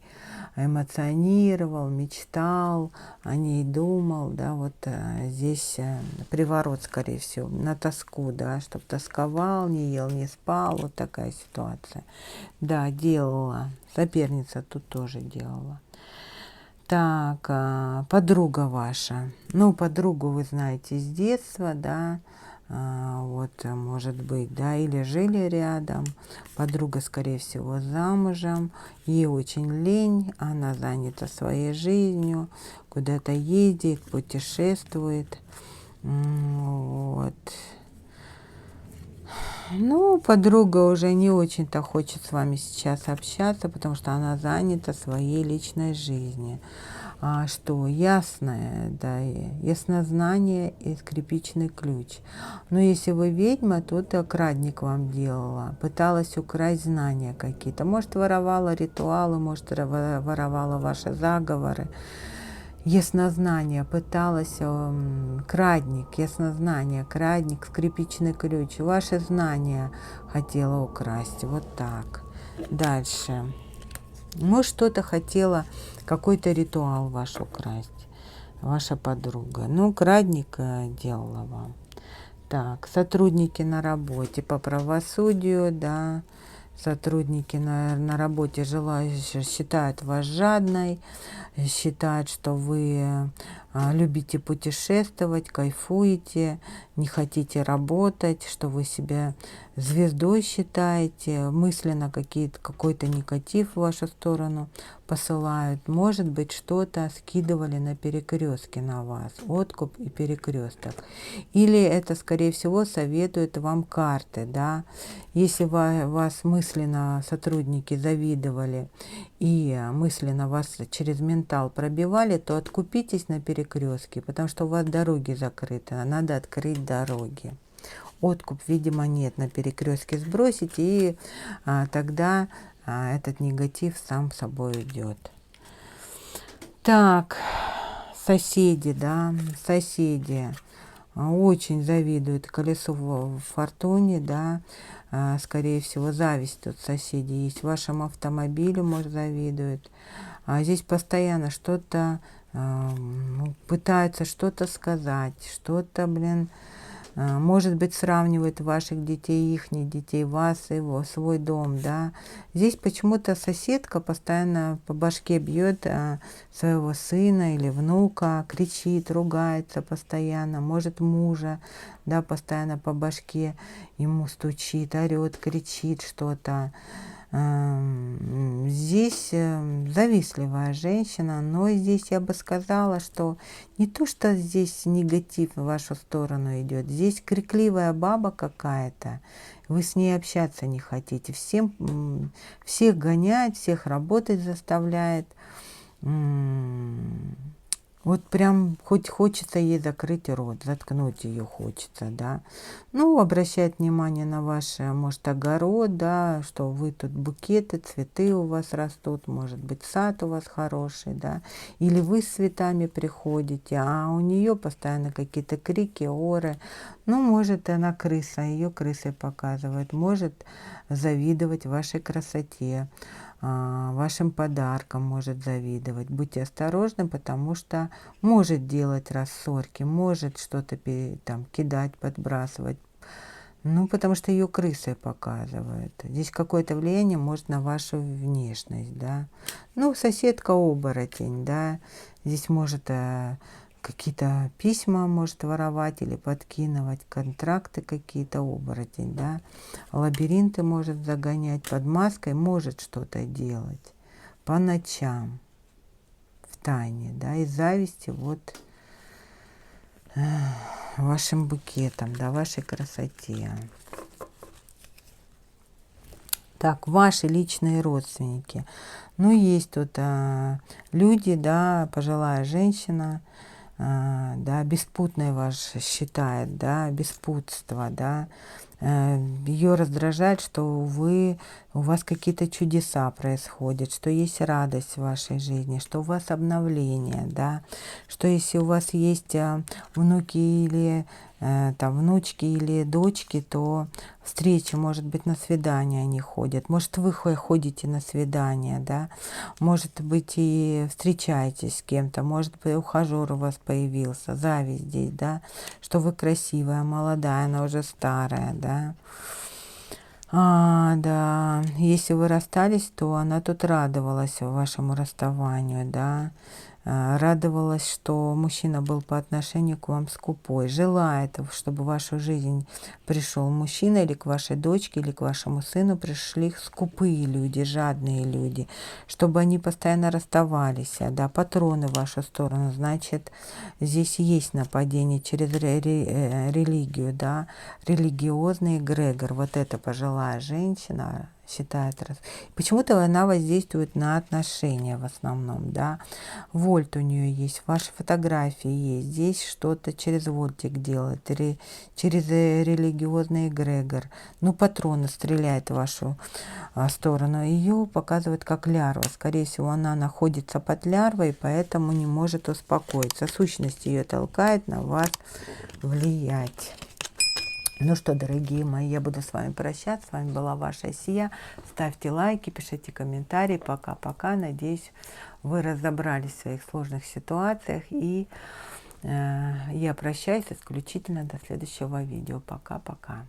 эмоционировал, мечтал о ней, думал, да, вот здесь приворот, скорее всего, на тоску, да, чтобы тосковал, не ел, не спал, вот такая ситуация. Да, делала, соперница тут тоже делала. Так, подруга ваша, ну, подругу вы знаете с детства, да, вот, может быть, да, или жили рядом, подруга, скорее всего, замужем, ей очень лень, она занята своей жизнью, куда-то ездит, путешествует, вот. Ну, подруга уже не очень-то хочет с вами сейчас общаться, потому что она занята своей личной жизнью. Что ясное, да, яснознание и скрипичный ключ. Но если вы ведьма, то это крадник вам делала, пыталась украсть знания какие-то. Может, воровала ритуалы, может, воровала ваши заговоры. Яснознание пыталась, крадник, яснознание, крадник, скрипичный ключ. Ваши знания хотела украсть. Вот так. Дальше. Может, что-то хотела, какой-то ритуал ваш украсть, ваша подруга. Ну, крадник делала вам. Так, сотрудники на работе по правосудию, да, сотрудники на работе считают вас жадной, считают, что вы любите путешествовать, кайфуете, не хотите работать, что вы себя звездой считаете, мысленно какой-то негатив в вашу сторону посылают. Может быть, что-то скидывали на перекрестке на вас, откуп и перекресток. Или это, скорее всего, советуют вам карты, да. Если вас мысленно сотрудники завидовали и мысленно вас через ментал пробивали, то откупитесь на перекрестке, потому что у вас дороги закрыты, надо открыть дороги. Откуп в виде монет на перекрестке сбросить, и тогда этот негатив сам собой уйдет. Так, соседи, да, соседи очень завидуют колесу в фортуне, да, скорее всего, зависть от соседей есть. Вашему автомобилю, может, завидуют. Здесь постоянно что-то пытаются что-то сказать, что-то, может быть, сравнивают ваших детей, ихних детей, вас, его, свой дом, да. Здесь почему-то соседка постоянно по башке бьет своего сына или внука, кричит, ругается постоянно, может, мужа, да, постоянно по башке ему стучит, орет, кричит что-то. Здесь завистливая женщина, но здесь я бы сказала, что не то, что здесь негатив в вашу сторону идет, здесь крикливая баба какая-то, вы с ней общаться не хотите, всех гоняет, всех работать заставляет. Вот прям хоть хочется ей закрыть рот, заткнуть ее хочется, да. Ну, обращает внимание на ваш, может, огород, да, что вы тут букеты, цветы у вас растут, может быть, сад у вас хороший, да. Или вы с цветами приходите, а у нее постоянно какие-то крики, оры. Ну, может, она крыса, ее крысой показывает, может завидовать вашей красоте, вашим подаркам может завидовать. Будьте осторожны, потому что может делать рассорки, может что-то там кидать, подбрасывать. Ну, потому что ее крысой показывают. Здесь какое-то влияние может на вашу внешность, да. Ну, соседка оборотень, да. Здесь может какие-то письма может воровать или подкидывать, контракты какие-то оборотень, да. Лабиринты может загонять, под маской может что-то делать по ночам, в тайне, да, из зависти вот вашим букетом, да, вашей красоте. Так, ваши личные родственники. Ну, есть тут люди, да, пожилая женщина, да, беспутный ваш считает, да, беспутство, да, Ее раздражает, что у вас какие-то чудеса происходят, что есть радость в вашей жизни, что у вас обновление, да, что если у вас есть внуки или там внучки или дочки, то встречи, может быть, на свидания они ходят, может, вы ходите на свидания, да, может быть, и встречаетесь с кем-то, может быть, ухажер у вас появился, зависть здесь, да, что вы красивая, молодая, она уже старая, да. Да, если вы расстались, то она тут радовалась вашему расставанию, да, радовалась, что мужчина был по отношению к вам скупой, желает, чтобы в вашу жизнь пришел мужчина, или к вашей дочке, или к вашему сыну пришли скупые люди, жадные люди, чтобы они постоянно расставались, да, патроны в вашу сторону, значит, здесь есть нападение через религию, да, религиозный эгрегор, вот эта пожилая женщина считает. Почему-то она воздействует на отношения в основном, да. Вольт у нее есть, ваши фотографии есть, здесь что-то через вольтик делает, через религиозный эгрегор. Ну, патроны стреляет в вашу сторону. Ее показывают как лярва. Скорее всего, она находится под лярвой, поэтому не может успокоиться. Сущность ее толкает на вас влиять. Ну что, дорогие мои, я буду с вами прощаться. С вами была ваша Сия. Ставьте лайки, пишите комментарии. Пока-пока. Надеюсь, вы разобрались в своих сложных ситуациях. И я прощаюсь исключительно до следующего видео. Пока-пока.